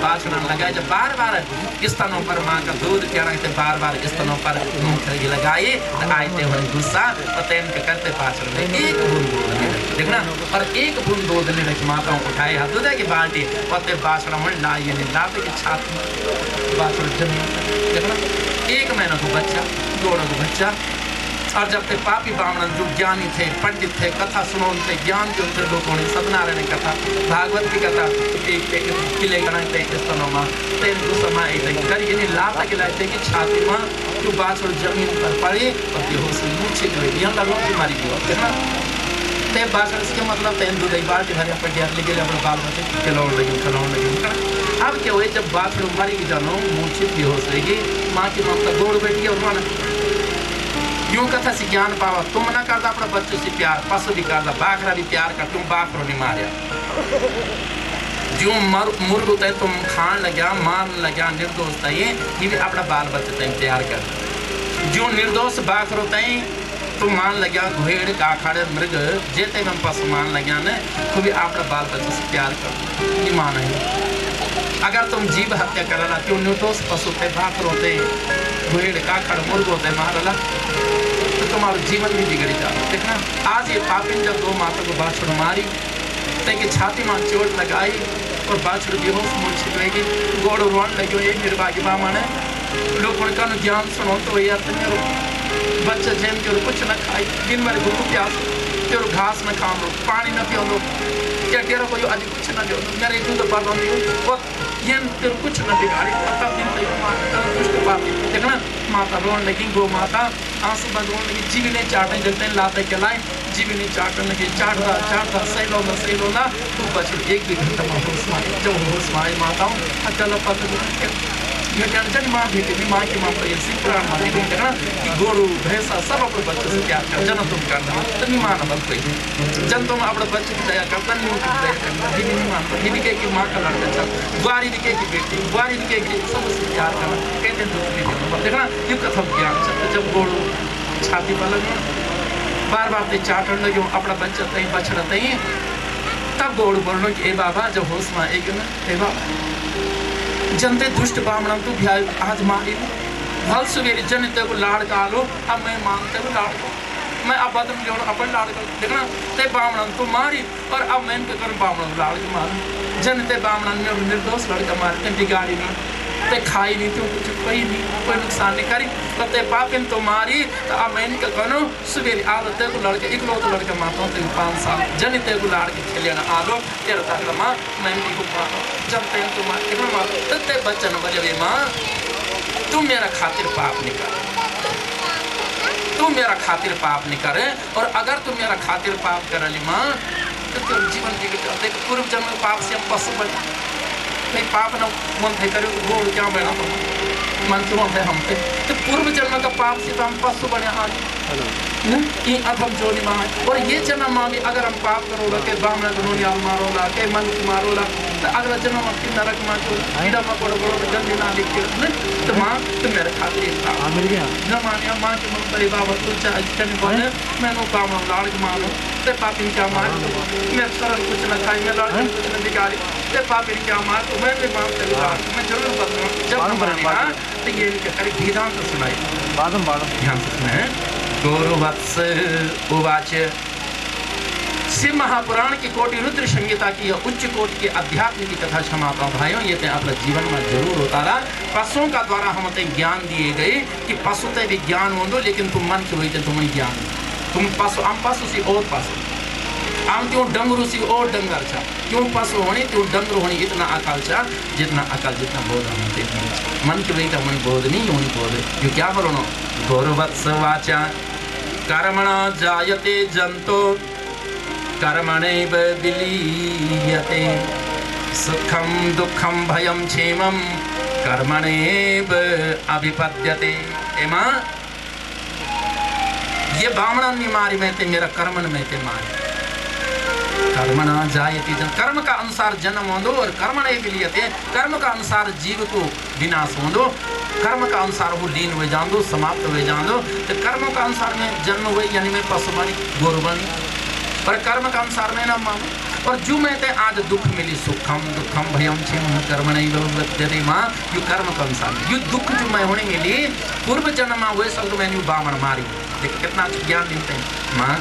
बाछड़न लगाए जब बार बार स्तनों पर माँ का दूध पियाना थे बार बार स्तनों पर मूंगफली लगाए तो आए थे वही गुस्सा और तेन के करते बाछड़ में एक बूंद दूध नहीं रखी देखना और एक बूंद दूध नहीं रखी माताओं उठाए हाथ दूध की बाल्टी पत्ते बाछड़ा में लाइए नहीं लाते की छाती बाछड़ जमीन देखना 1 महीना को बच्चा 2 को बच्चा और जब ते पापी ब्राह्मण जो ज्ञानी थे पंडित थे कथा सुनौन थे ज्ञान के उनसे लोगों ने सत्यनारायण कथा भागवत की कथा किले गणाते स्तनों में तेन को समय कर ये लाता के लाते की छाती में जो बाछड़ जमीन पर पड़ी और बेहोश मूर्छित हुई यहाँ लगो बीमारी की ओर देखना ते बाछड़ के मतलब तेन दूध बाल्टी भर पर डेर लेके अपने बाल बच्चे खिलौन लगी अब क्या हुए जब बाछड़ मरी की जानो मूर्छित बेहोश रहेगी माँ की ममता गोड़ बैठी और माना यूं कथा से ज्ञान पावा तुम ना करता अपने बच्चों से प्यार पशु भी करता बाखरा भी प्यार कर तुम बाखरो नहीं मारिया जो मुर्ग होता है तुम खान लग्या मार लग्या निर्दोष था ये भी अपना बाल बच्चे तक प्यार कर जो निर्दोष बाखर होता है तुम मान लग्या भेड़ काखड़ मृग जेते में पशु मान लग्या ने तो भी अपना बाल बच्चे से प्यार कर ये मान है अगर तुम जीव हत्या करला क्यों निर्दोष पशु थे बाखर होते भेड़ काखड़ मुर्ग होते मारला तो तुम्हारा जीवन भी बिगड़ जाता देखना आज ये पापिन जब 2 माता को बाछड़ मारी तेकी छाती में चोट लगाई और बाछड़ बेहोश मूर्छित रहेगी गोड़ रोन लगे ये निर्भाग्य माँ ने लोगों का ज्ञान सुनो तो ये अर्थ मेरो बच्चा जैन के कुछ न खाई दिन भर भूख प्यास तेरो घास न खा लो पानी न पियो लो क्या तेरा कोई आज कुछ न दो मेरे दूध पर लो और ये तेरे कुछ न बिगाड़ी पता दिन कुछ पाती देखना माता रोन लगी गो माता आंसू बंदों लगी जीवने चाटने जगते लाते के लाए जीवने चाटने लगे चाटता सही लोना तो बच्चे 1-2 घंटा में होश मारे जब होश मारे माताओं अकेला पता ये टेंशन माँ बेटी भी माँ की माँ पर ये सिक्रान माँ देखो देखना कि गोरू भैंसा सब अपने बच्चों से प्यार कर जन्म तुम करना तो नहीं माना बल कोई जन तुम अपने बच्चे की दया करता नहीं उनकी दया करना ये भी नहीं मानता ये भी कहे कि माँ का लड़का चल बुआरी भी कहे कि बेटी बुआरी भी कहे कि सबसे प्यार करना कहते हैं देखना ये कथा ज्ञान जब गोरू छाती पर लगे बार बार ते चाटन लगे अपना बच्चा तई बछड़ा तई तब गोड़ बोलनो कि ए बाबा जब होश में एक ना ए बाबा जनते दुष्ट ब्राह्मण तू भी आज मारी भल सुबेरी जनते को लाड़ का लो अब मैं मानते को लाड़ मैं अब बदम जो अपन लाड़ कर देखना ते ब्राह्मण तू मारी और अब मैं इनके कर ब्राह्मण लाड़ के मार जनते ब्राह्मण में निर्दोष लड़का मारते बिगाड़ी नहीं ते खाई नहीं तू कुछ कोई नुकसान नहीं करी तो ते पापिन तो मारी तो अब मैं इनके करो सुबेरी आदत को लड़के इकलौते लड़के माता ते 5 साल जनिते को लाड़ के खेलिया ना आलो तेरा तक माँ मैं इनकी को मारो जब तेन तुम इतना मारो ते बच्चन बजे माँ तुम मेरा खातिर पाप नहीं कर तुम मेरा खातिर पाप नहीं करे और अगर तुम मेरा खातिर पाप कर ली माँ तो तेरा जीवन बिगड़ जाता है पूर्व जन्म पाप से हम पशु बन नहीं पाप न मन थे करे गोड़ क्या बना तो मन क्यों होते हम थे तो पूर्व जन्म का पाप से तो हम पशु बने आज ये अधम जोनी माँ और ये जन्म माँ भी अगर हम पाप करोला के ब्राह्मण दुनिया मारोला के मन की मारोला तो अगला जन्म आपकी नरक माँ जो कीड़ा मकोड़ा बोलो गंदी ना लिख के तो माँ तो मेरे खातिर मिल गया न मानिया माँ के मन पर बाबा तू चाहे करने बोले मैं नो काम लाड़ के मारो ते पापी क्या मार मैं सरल कुछ न खाई मैं लाड़ कुछ न बिगाड़ी ते पापी क्या मार तो मैं भी मानते मैं जरूर बदलूँ जब हमारे तो ये करीब वेदांत सुनाई बादम ध्यान से सुने गौरवत्स उवाच शिव महापुराण की कोटि रुद्र संहिता की यह उच्च कोटि की अध्यात्म की कथा क्षमाता भाइयों ये अपने जीवन में जरूर होता रहा पशुओं का द्वारा हम ज्ञान दिए गए कि पशु ते भी ज्ञान हो दो लेकिन तुम मन की हुई तुम्हें ज्ञान तुम पशु आम पशु सी और पशु आम त्यों डंगरू सी और डंगर छा क्यों पशु होनी त्यों डंगर होनी इतना अकल छा जितना अकल जितना बोध होते मन की वही मन बोध नहीं होनी बोध जो क्या बोलो गौरवत्स वाचा कर्मणा जायते जंतो कर्मणैव विलीयते सुखम दुखम भयम क्षेमम कर्मणैव अभिपद्यते एमा ये ब्राह्मण निमारी में ते मेरा कर्मन में ते मारी कर्मणा जायते जन कर्म का अनुसार जन्म होंदो और कर्मणैव विलीयते कर्म का अनुसार जीव को विनाश होंदो कर्म का अनुसार वो लीन हो जान दो समाप्त हो जान दो तो कर्म का अनुसार में जन्म हुए यानी मैं पशु बनी गोरु बनी पर कर्म का अनुसार में ना मानो और जो मैं ते आज दुख मिली सुखम दुखम भयम छिम कर्मणैव विद्यते माँ यो कर्म का अनुसार यो दुख जो मैं होने मिली पूर्व जन्म में हुए सब मैंने बामण मारी देख कितना ज्ञान देते हैं माँ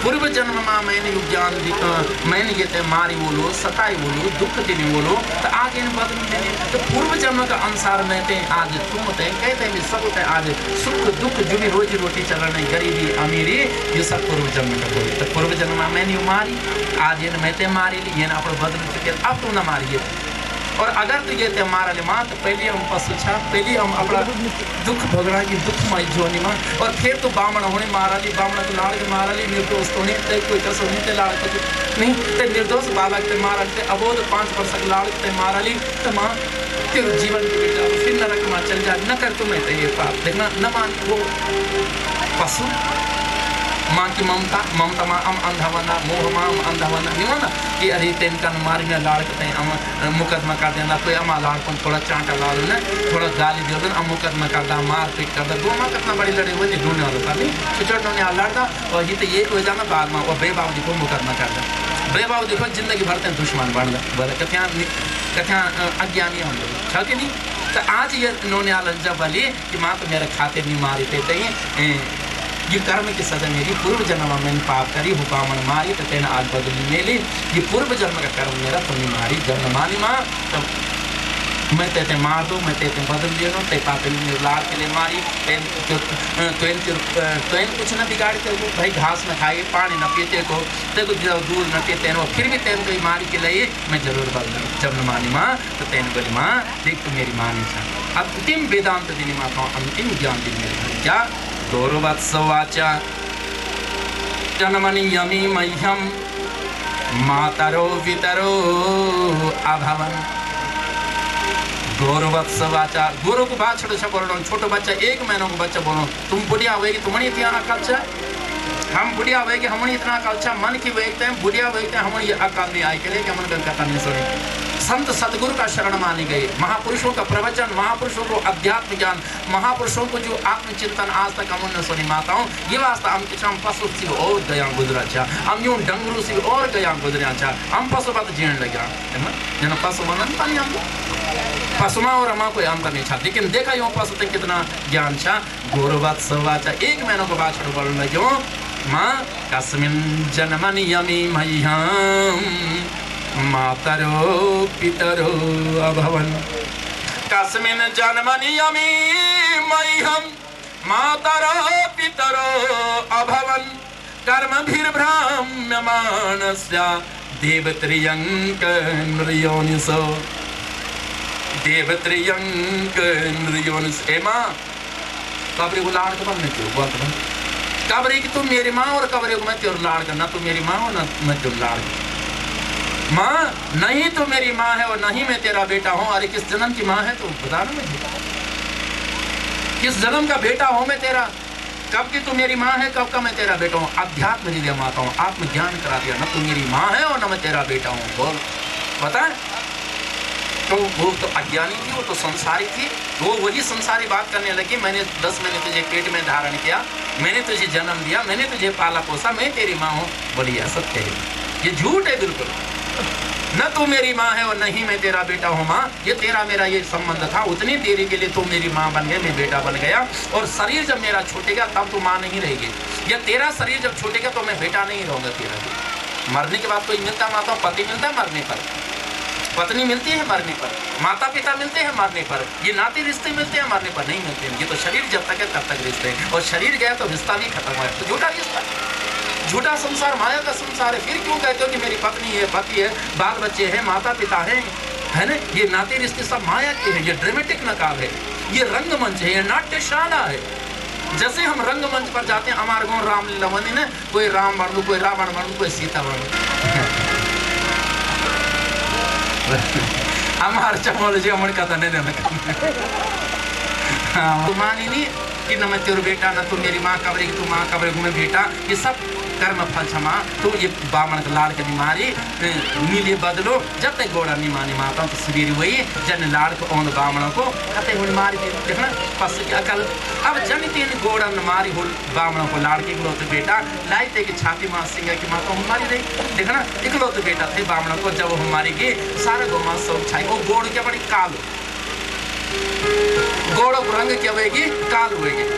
पूर्व जन्म में मैंने यो ज्ञान मैंने ये ते मारी बोलो सताई बोलो दुख दिनी बोलो तो आज इन बदल मैंने तो पूर्व जन्म का अनुसार मैं ते आज तुम ते कहते भी सब ते आज सुख दुख जो भी रोजी रोटी चलने गरीबी अमीरी ये सब पूर्व जन्म का बोली तो पूर्व जन्म में मैंने यो मारी आज इन मैं ते मारी ली ये ना अपने बदल चुके अब तुम ना मारिए और अगर तो ये ते मारा ले माँ तो पहले हम पशु छा पहले हम अपना दुख भोगना की दुखमय जोनी माँ और फिर तो बामण होने मारा ली बामण तो लाड़ के मारा ली निर्दोष तो नहीं कोई कसर नहीं ते लाड़ के नहीं ते निर्दोष बालक ते मारा ते अबोध 5 वर्ष के लाड़ के मारा ली तो माँ तेरे जीवन की बेटा फिर नरक में चल जा न कर तुम्हें ते ये पाप देखना न मान वो पशु माँ की ममता ममता माँ अम अंधावना मोह माँ अंधावना नहीं माना कि अरे तेन का मारी में लाड़ के अम मुकदमा कर देना कोई अमा लाड़ को थोड़ा चांटा ला लो ना थोड़ा गाली दे दो अम मुकदमा कर दा मार पीट कर दा दो माँ कितना बड़ी लड़े हुए ढूंढने वालों का नहीं छोटे ढूंढने वाला लड़ता और ये तो ये हो जाना बाद में और बेबाव देखो मुकदमा कर दा बेबाव देखो जिंदगी भर तेन दुश्मन बन जा बोले कथ्या अज्ञानी हम लोग था कि नहीं तो आज ये इन्होंने आलंजा वाली कि माँ तो मेरे खाते नहीं मारी थे ये कर्म की सजा मेरी पूर्व जन्म में मैंने पाप करी हूँ बामण मारी तो तेना आज बदली मेली ये पूर्व जन्म का कर्म मेरा तुमने मारी जन्म मानी माँ तो मैं तेते मार दूँ मैं तेते बदल दे दूँ ते पापे लाड़ के लिए मारी तेन कुछ न बिगाड़ के भाई घास न खाए पानी न पीते को देखो दूध न पीते हो फिर भी तेन कोई मारी के लिए मैं जरूर बदल जन्म मानी माँ तो तेन बोली माँ देख तो मेरी माँ नहीं था अंतिम वेदांत दिनी माता अंतिम ज्ञान दी मेरे क्या गौरवत्सवाचा जन्मनि यमी मह्यम मातरो पितरो अभवन गौरवत्सवाचा गुरु को बात छोटो बच्चा 1 महीनों को बच्चा बोलो तुम बुढ़िया होगी तुम्हारी इतना अकल छा हम बुढ़िया होगी हमारी इतना अकल छा मन की वेगते हैं बुढ़िया वेगते हैं हमारी ये अकल नहीं आई के लिए मन का कथा नहीं सुनी संत सतगुरु का शरण माने गए महापुरुषों का प्रवचन महापुरुषों को अध्यात्म ज्ञान महापुरुषों को जो आत्मचिंतन आज तक हम उन्हें सुनी माताओं ये वास्ता हम किस हम पशु से और गया गुजरा छा हम यूं डंगरू से और गया गुजरा छा हम पशुपत जीण लगा है ना जन पशु मनन पानी हम पशुमा और अमा कोई अंतर नहीं छा लेकिन देखा यूं पशु ते कितना ज्ञान छा गौरवत सवाचा 1 महीनों को बाद छोड़ बोलने लगे माँ कस्मिन जन्मनि यमी मह्यम मातरो पितरो अभवन कस्मिन जन्मनि यमी मह्यम मातरो पितरो अभवन कर्मभिर्भ्राम्यमाणस्य देवत्रियंक नृयोनिसो देवत्रियंक नृयोनिस ए माँ कबरी को लाड़ के बनने क्यों बात बन कबरी की तुम मेरी माँ और कबरी को मैं तेरे लाड़ करना तू मेरी माँ और ना मैं तुम लाड़ माँ नहीं तो मेरी माँ है और नहीं मैं तेरा बेटा हूँ अरे किस जन्म की माँ है तू बता ना मुझे किस जन्म का बेटा हूँ मैं तेरा कब की तू मेरी माँ है कब का मैं तेरा बेटा हूँ अध्यात्म दिया माता हूँ आत्मज्ञान करा दिया ना तू मेरी माँ है और ना मैं तेरा बेटा हूँ बोल पता है तो वो तो अज्ञानी थी वो तो संसारी थी वो वही संसारी बात करने लगी मैंने 10 महीने तुझे पेट में धारण किया मैंने तुझे जन्म दिया मैंने तुझे पाला पोसा मैं तेरी माँ हूँ बोली सत्य है ये झूठ है बिल्कुल न तू मेरी माँ है और न ही मैं तेरा बेटा हूँ माँ ये तेरा मेरा ये संबंध था उतनी देरी के लिए तू मेरी माँ बन गया मैं बेटा बन गया और शरीर जब मेरा छूटेगा तब तू माँ नहीं रहेगी या तेरा शरीर जब छूटेगा तो मैं बेटा नहीं रहूँगा तेरा मरने के बाद कोई मिलता माता पति मिलता है मरने पर पत्नी मिलती है मरने पर माता पिता मिलते हैं मरने पर ये नाते रिश्ते मिलते हैं मरने पर नहीं मिलते हैं ये तो शरीर जब तक है तब तक रिश्ते हैं और शरीर गया तो रिश्ता भी खत्म हुआ तो झूठा रिश्ता झूठा संसार माया का संसार है फिर क्यों कहते हो कि मेरी पत्नी है पति है बाल बच्चे हैं माता पिता है ना ये नाते रिश्ते सब माया के हैं ये ड्रामेटिक नकाब है ये रंगमंच है ये नाट्यशाला है जैसे हम रंगमंच पर जाते हैं हमारे गाँव रामलीला मंदिर ने कोई राम बन कोई रावण बन कोई सीता बन हमारे चमोल जी हमारे कथा नहीं देना हाँ मानी नहीं कि न मैं तेरे बेटा, न तू मेरी माँ कबरेगी, तू माँ कबरेगी मैं बेटा, ये सब कर्म फल क्षमा। तो ये बामण के लाड़ के बीमारी नीले बदलो, जब तक गोड़ा नहीं मानी माता तो सवेर वही जन लाड़ को ओंद बामणों को कते हुई मारी देखना पस की अकल। अब जन तीन गोड़ा न मारी हो बामणों को लाड़ के इकलौते बेटा लाइते की छाती माँ सिंह की माता हमारी रही देखना इकलौते बेटा थे बामणों को। जब हमारी की सारा गौ माँ सब छाई वो गोड़ क्या बड़ी काल, गोड़ों को रंग क्या होगी काल होगी।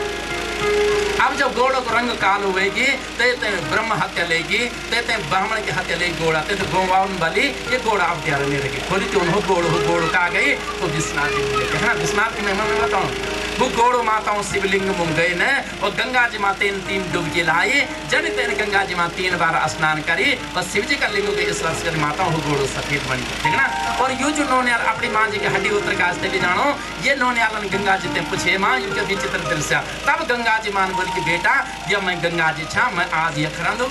अब जब गोड़ों को रंग काल हुएगी ते ब्रह्म हत्या लेगी, ते ब्राह्मण की हत्या लेगी गोड़ा ते तो गोवाउन बली ये गोड़ा अब त्यार नहीं रही थोड़ी तो उन्होंने गोड़ का गई तो विश्वनाथ जी मिले है ना। विश्वनाथ की महिमा में बताऊँ वो गोड़ो माताओं शिवलिंग मुंग गए न और गंगा जी माँ तीन डुबकी लाई जन तेन गंगा जी माँ 3 बार स्नान करी और शिव जी का लिंग के स्पर्श कर माताओं हो गोड़ो सफेद बनी ठीक ना। और यो जो नौनियाल अपनी माँ जी के हड्डी उतर का ले जानो ये नौनियाल गंगा जी ते पूछे माँ इनके विचित्र दृश्य। तब गंगा जी मान बोल की बेटा जब मैं गंगा जी छा मैं आज ये खरा दो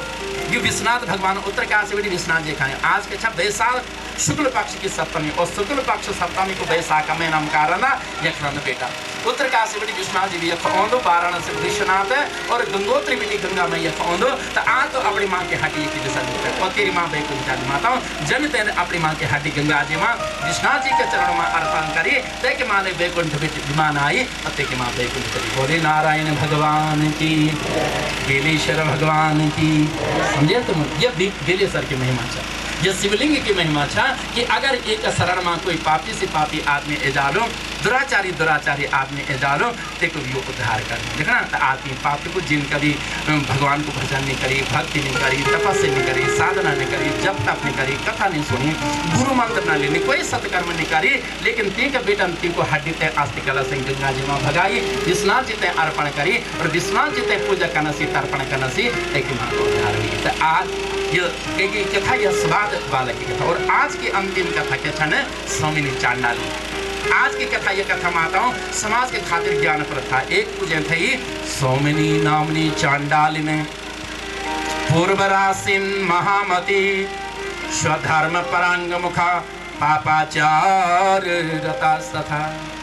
ये विश्वनाथ भगवान उत्तर काशी बेटी विश्वनाथ जी खाए आज के छा बैसाख शुक्ल पक्ष की सप्तमी और शुक्ल पक्ष सप्तमी को बैसाख में नाम कारण यखरन बेटा उत्तर काशी बेटी विश्वनाथ जी भी यख औंदो वाराणसी विश्वनाथ और गंगोत्री बेटी गंगा में यख औंदो तो आज तो अपनी माँ की हड्डी की दिशा और तेरी माँ बैकुंठ वाली माता जन तेन अपनी माँ की हड्डी गंगा जी माँ विश्वनाथ जी के चरणों में अर्पण करी ते के माँ ने बैकुंठ विमान आई और ते के माँ बैकुंठ करी। बोले नारायण भगवान की, बेलेश्वर भगवान की। समझे तुम ये बेलेश्वर की महिमा छा ये शिवलिंग की महिमा छा कि अगर एक शरण में कोई पापी से पापी आदमी एजालो दुराचारी आदमी एजालो ते को भी उद्धार कर देखना तो आदमी पापी को जिन कभी भगवान को भजन नहीं करी, भक्ति नहीं करी, तपस्या नहीं करी, साधना नहीं करी, जप तप नहीं करी, कथा नहीं सुनी, गुरु मंत्र न लेनी, कोई सत्कर्म नहीं करी, लेकिन ती का बेटा ती को हड्डी ते आस्ति कला सिंह गंगा जी में भगाई विश्वनाथ जी ते अर्पण करी और विश्वनाथ जी ते पूजा करना सी तर्पण करना सी एक माँ को उद्धार हुई। तो आज ये कथा यह स्वाद बालक की कथा और आज की अंतिम कथा क्या छन स्वामिनी चांडाली। आज की कथा ये कथा माताओं समाज के खातिर ज्ञान प्रथा एक पूजन थी स्वामिनी नामनी चांडालिनी पूर्वरासिन महामती स्वधर्म परांग मुखा पापाचार रता।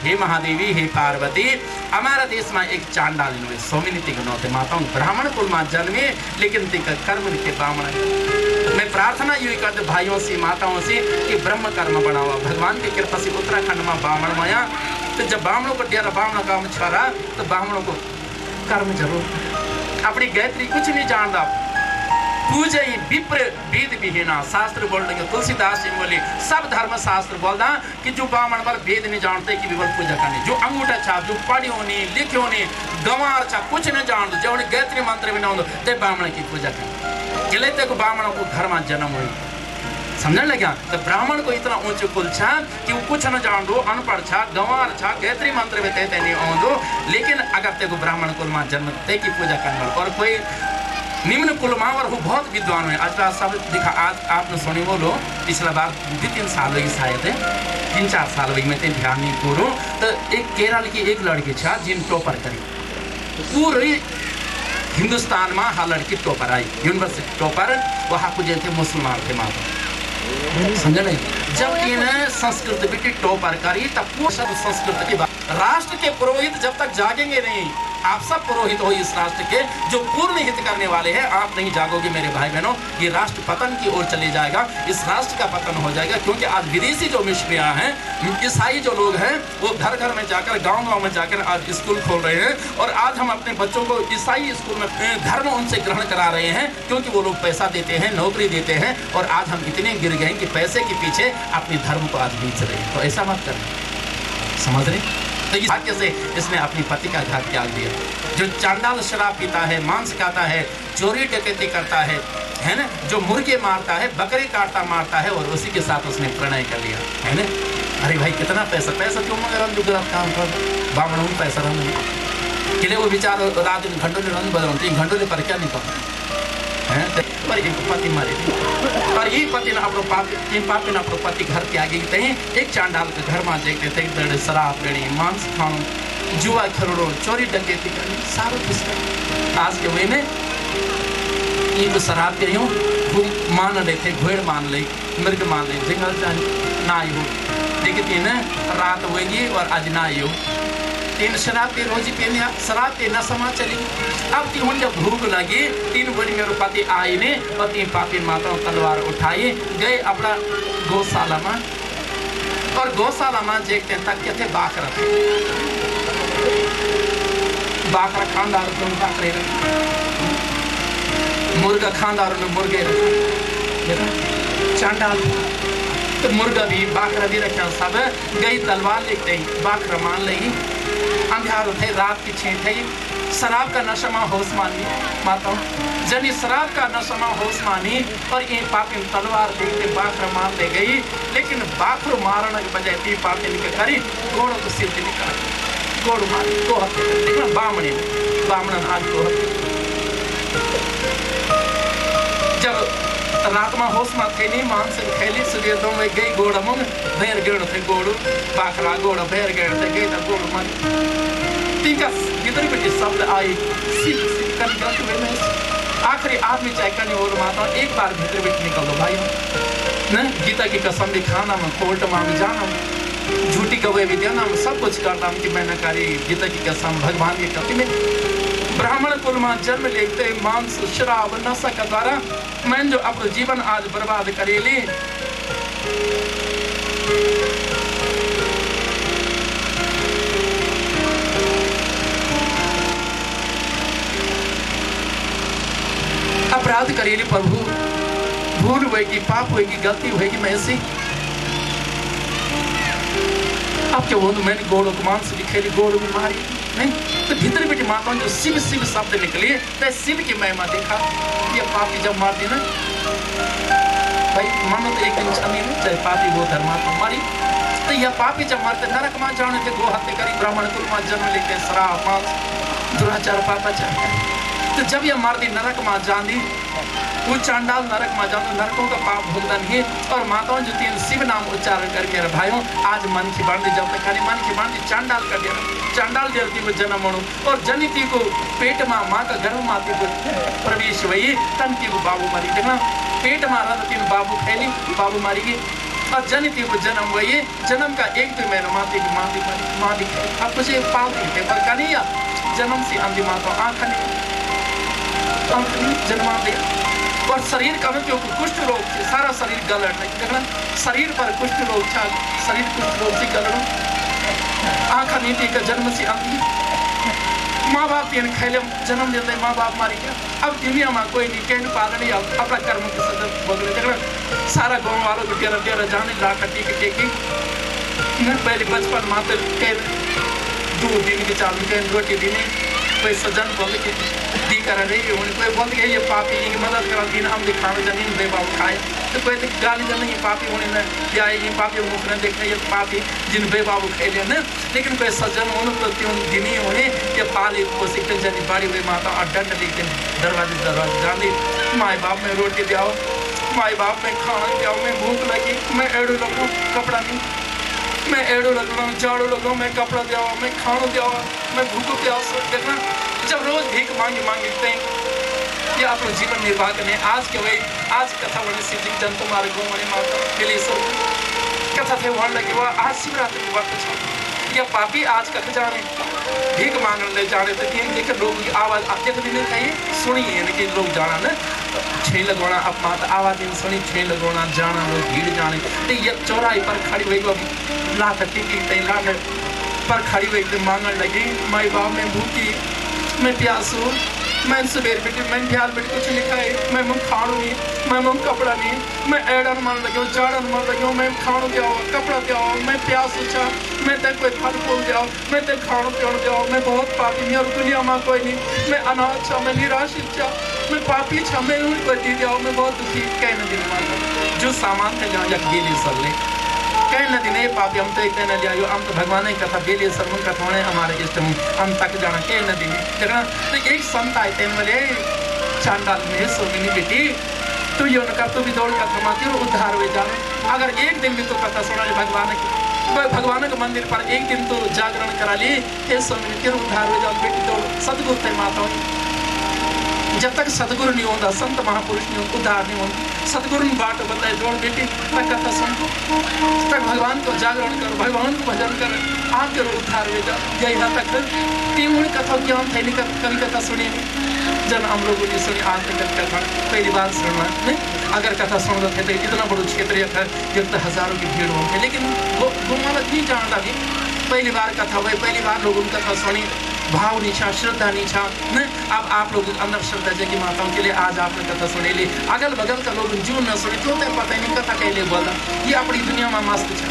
हे महादेवी हे पार्वती हमारा देश में एक चांडालिन हुए स्वामिनी तिगनौते माताओं ब्राह्मण कुल में जन्मे लेकिन तिका कर्म के बामण। मैं प्रार्थना यही करते भाइयों से माताओं से कि ब्रह्म कर्म बनावा भगवान की कृपा से उत्तराखंड में बामण माया तो जब बामणों को डेरा बामण काम छरा तो बामणों को कर्म जरूर अपनी गायत्री कुछ नहीं जानता पूजे विप्र वेद विहीना शास्त्र बोल रहे तुलसीदास जी बोले सब धर्म शास्त्र बोलता कि जो ब्राह्मण पर वेद नहीं जानते कि विवल पूजा करनी जो अंगूठा छाप जो पढ़ियो नहीं लिखियो नहीं गंवार छाप कुछ नहीं जानते जो गायत्री मंत्र भी ना हो ते ब्राह्मण की पूजा करनी जिले तक ब्राह्मणों को घर में जन्म हुई समझने लगा। तो ब्राह्मण को इतना ऊंचे कुल छा कि वो कुछ न जान दो अनपढ़ छा गंवार छा गायत्री मंत्र में ते नहीं आंदो लेकिन अगर ते को ब्राह्मण कुल में जन्म ते की पूजा करना और कोई निम्न कुल में और वो बहुत विद्वान हुए आज सब दिखा आज आपने सुनी बोलो पिछला बार 2-3 साल हुई शायद 3-4 साल हुई मैं ध्यान नहीं करूँ तो एक केरल की एक लड़की छा जिन टॉपर करी पूरी हिंदुस्तान में हाँ लड़की टॉपर आई यूनिवर्सिटी टॉपर वहाँ को थे मुसलमान थे माता समझ नहीं। जब इन्हें संस्कृत बेटी टॉपर करी तब पूरा संस्कृत की बात राष्ट्र के पुरोहित जब तक जागेंगे नहीं आप सब पुरोहित हो इस राष्ट्र के जो पूर्ण हित करने वाले हैं आप नहीं जागोगे मेरे भाई बहनों ये राष्ट्र पतन की ओर चले जाएगा इस राष्ट्र का पतन हो जाएगा क्योंकि आज विदेशी जो मिशनरियां हैं ईसाई जो लोग हैं वो घर घर में जाकर गांव में जाकर आज स्कूल खोल रहे हैं और आज हम अपने बच्चों को ईसाई स्कूल में धर्म उनसे ग्रहण करा रहे हैं क्योंकि वो लोग पैसा देते हैं नौकरी देते हैं और आज हम इतने गिर गए कि पैसे के पीछे अपने धर्म को आज बेच रहे हैं। तो ऐसा मत करना समझ रहे। तो इस वाक्य से इसने अपनी पति का घर त्याग दिया। जो चांडाल शराब पीता है मांस खाता है चोरी डकैती करता है ना जो मुर्गे मारता है बकरी काटता मारता है और उसी के साथ उसने प्रणय कर लिया है ना। अरे भाई कितना पैसा क्यों मगर काम कर बामणों में पैसा रहा किले वो विचार रात दिन घंटों ने रंग बदलते घंटों ने पर क्या नहीं पाता पर एक पति मारे पर ये पति ने अपनो पापी ने अपनो पति घर त्यागी कहीं एक चांडाल के घर में देखते थे शराब पीनी मांस खाणो जुआ खेलड़ो चोरी डकैती करनी सारो किसका आज के वे में एक शराब पी रही हूँ, वो मान रहे थे, घोड़ मान ले, मृग मान ले, जंगल ना आई हो, लेकिन तीन रात होगी और आज ना आई हो, तीन शराब पी रोजी पी शराब पी न समा चली। अब तीन जब भूख लगी, 3 बड़ी मेरे पति आई ने और 3 पापी माताओं तलवार उठाई गए अपना गौशाला में, और गौशाला में देखते तक के थे बाकरा थे, बाकरा खानदार में बाकरे रखे, मुर्गा खानदारों में मुर्गे रखे, चांडाल तो मुर्गा भी बाकरा भी रखे, सब गई तलवार लेते ही बाकरा मान लगी, अंधार थे, रात की 6 थे, शराब का नशा में होश मानी माता जनी शराब का नशा में होश मानी और ये पापी तलवार देखते बाकरा मार ले गई, लेकिन बाकरो मारने के बजाय ती पापी के करी घोड़ों को सिर निकाल गोड़ मारी दो हत्या बामणे बामणन आज दो हत्या। जब रात में होश में थे नहीं मांस खेली सुबह दो में गई गोड़ मुंग भेर गेड़ थे गोड़ बाकरा गोड़ भेर गेड़ थे गई तो गोड़ मन तीन का भीतर भी शब्द आई सिल सिल कर गलत वे में आखिरी आदमी चाहे करने बोल माता एक बार भीतर भी निकल दो भाई न गीता की कसम भी खाना में कोर्ट में जाना झूठी गवाही भी देना सब कुछ करना कि मैंने करी गीता की कसम भगवान की कथी में ब्राह्मण कुल में जन्म लेते मांस शराब नशा का द्वारा मैं जो अपना जीवन आज बर्बाद करेली अपराध करेली प्रभु भूल होगी पाप होगी गलती होगी मैं ऐसी अब क्या वो तो मैंने गोड़ों को मांस भी खेली गोड़ भी मारी नहीं तो भीतर बेटी माता जो शिव शिव शब्द निकले तो शिव की महिमा देखा ये पापी जब मारती ना भाई मानो तो एक दिन छनी चाहे पापी वो धर्मात्मा मारी तो यह पापी जब मारते नरक में जाने थे गो हत्या करी ब्राह्मण कुल में जन्म लेके शराब मांस दुराचार पापा चाहते तो जब यह मारती नरक में जानी वो चांडाल नरक में जाओ नरकों का पाप भुगतन ही और माताओं जो 3 शिव नाम उच्चारण करके भाइयों आज मन की बांधी जब तक खाली मन की बांधी चांडाल कर दिया चांडाल जलती को जन्म मणु और जनिती को पेट में माँ का गर्भ माती को प्रवेश हुई तन की को बाबू मारी देखना पेट मारा तो 3 बाबू फैली बाबू मारी गई और जनिती को जन्म हुई जन्म का 1-2 महीना माती की माँ भी अब कुछ पालती है पर कन्हैया जन्म से अंधी माता आँख नहीं जन्मा दिया और शरीर का क्योंकि कुष्ठ रोग से सारा शरीर गलड़ नहीं देखना शरीर पर कुष्ठ रोग था शरीर कुष्ठ रोग से गलड़ आँखा नीति का जन्म से अंधी माँ बाप तीन खेले जन्म देते माँ बाप मारी गया अब दुनिया में कोई नहीं कहने पालन या अपना कर्म के सदर बगड़े देखना सारा गाँव वालों को डेरा डेरा जाने ला कटी के टेकी पहले बचपन माते कह 2 दिन के चालू कह रोटी देने कोई सज्जन बोल के दी कर रही है कोई बोल के ये पापी की मदद करा दिन हम दिखाने जमीन बेबाब खाए तो कोई तो गाली जन ये पापी होने न या ये पापी मुख न देखने ये पापी जिन बेबाबू खेले न लेकिन कोई सज्जन होने तो त्यों दिनी होने ये पाली को सिक्के जनी बड़ी हुई माता और डंड देखते दरवाजे जाने माए बाप में रोटी दियाओ माए बाप में खाना दियाओ मैं भूख लगी मैं एड़ू लगूँ कपड़ा नहीं मैं एड़ो लगना झाड़ू लगूँ मैं कपड़ा दिया मैं खाना दिया मैं भूखों प्यास देखना जब रोज भीख मांगे मांगते ये अपना जीवन निर्वाह करने आज के वही आज कथा बने शिव जी जन तुम्हारे गाँव वाले माता बिलेश्वर कथा थे वहाँ लगे वह आज शिवरात्रि के वक्त था यह पापी आज कथा जाने भीख मांगने ले जाने तो देखे लोग की आवाज़ आप देख भी नहीं चाहिए सुनिए यानी कि लोग जाना न छे लगवाना अब माता आवाज़ इन सुनी छे लगवाना जाना लोग भीड़ जाने तो ये चौराहे पर खड़ी हुई वो लाख टिकी तई लाख पर खड़ी हुई तो मांगने लगी माई बाप में भूखी मैं प्यासू मैं सवेर बेटी मैं ध्यान बेटी कुछ नहीं खाए मैं मुँह खाणू नहीं मैं मुँह कपड़ा नहीं मैं एड़न मन लगे जाड़न मन लगे मैं खाणू दिया कपड़ा दिया मैं प्यास उछा मैं तक कोई फल फूल दिया मैं तक खाणू पीण दिया मैं बहुत पापी मेरी दुनिया में कोई नहीं मैं अनाथ छा मैं निराशित छा मैं पापी छा मैं कोई दी दिया मैं बहुत दुखी कह न दिन माता जो सामान थे जहाँ जब गेली सर ले कह न दिन पापी हम तो एक दिन लिया हम तो भगवान की कथा बेली सरमन कथा होने हमारे इष्ट हम तक जाना कह न दिन देखना तो एक संत आए थे बोले चांडाल में सोमिनी बेटी तू यो न कर तू भी दौड़ कथा माती और उद्धार हुए जाने अगर एक दिन भी तू कथा सुना ले भगवान के मंदिर पर एक दिन तो जागरण करा ली हे सोमिनी तेरे उद्धार हुए जाओ बेटी दौड़ सदगुरु थे माता जब तक सतगुरु नहीं होता, संत महापुरुष नहीं होता, उद्धार नहीं होता। सतगुरु ने बाट बताए जोड़ बेटी तक कथा सुन, तक भगवान को जागरण कर, भगवान को भजन कर, आप करो उद्धार हो जाओ। यही यहाँ तक तीन कथा ज्ञान थे नहीं, कभी कथा सुनी नहीं। जन हम लोगों ने सुनी, आज तक कथा पहली बार सुनना नहीं। अगर कथा सुन रहे थे तो इतना बड़ा क्षेत्र एक तो हजारों की भीड़ होती, लेकिन वो नहीं जानता भी। पहली बार कथा हुई, पहली बार लोगों ने कथा सुनी, भाव नहीं छा, श्रद्धा नहीं छा। अब आप लोग अंदर श्रद्धा जगी माताओं के लिए आज आपने कथा सुने ली। अगल बगल का लोग जो न सुने तो पता ही नहीं कथा के लिए बोला। ये अपनी दुनिया में मस्त छा।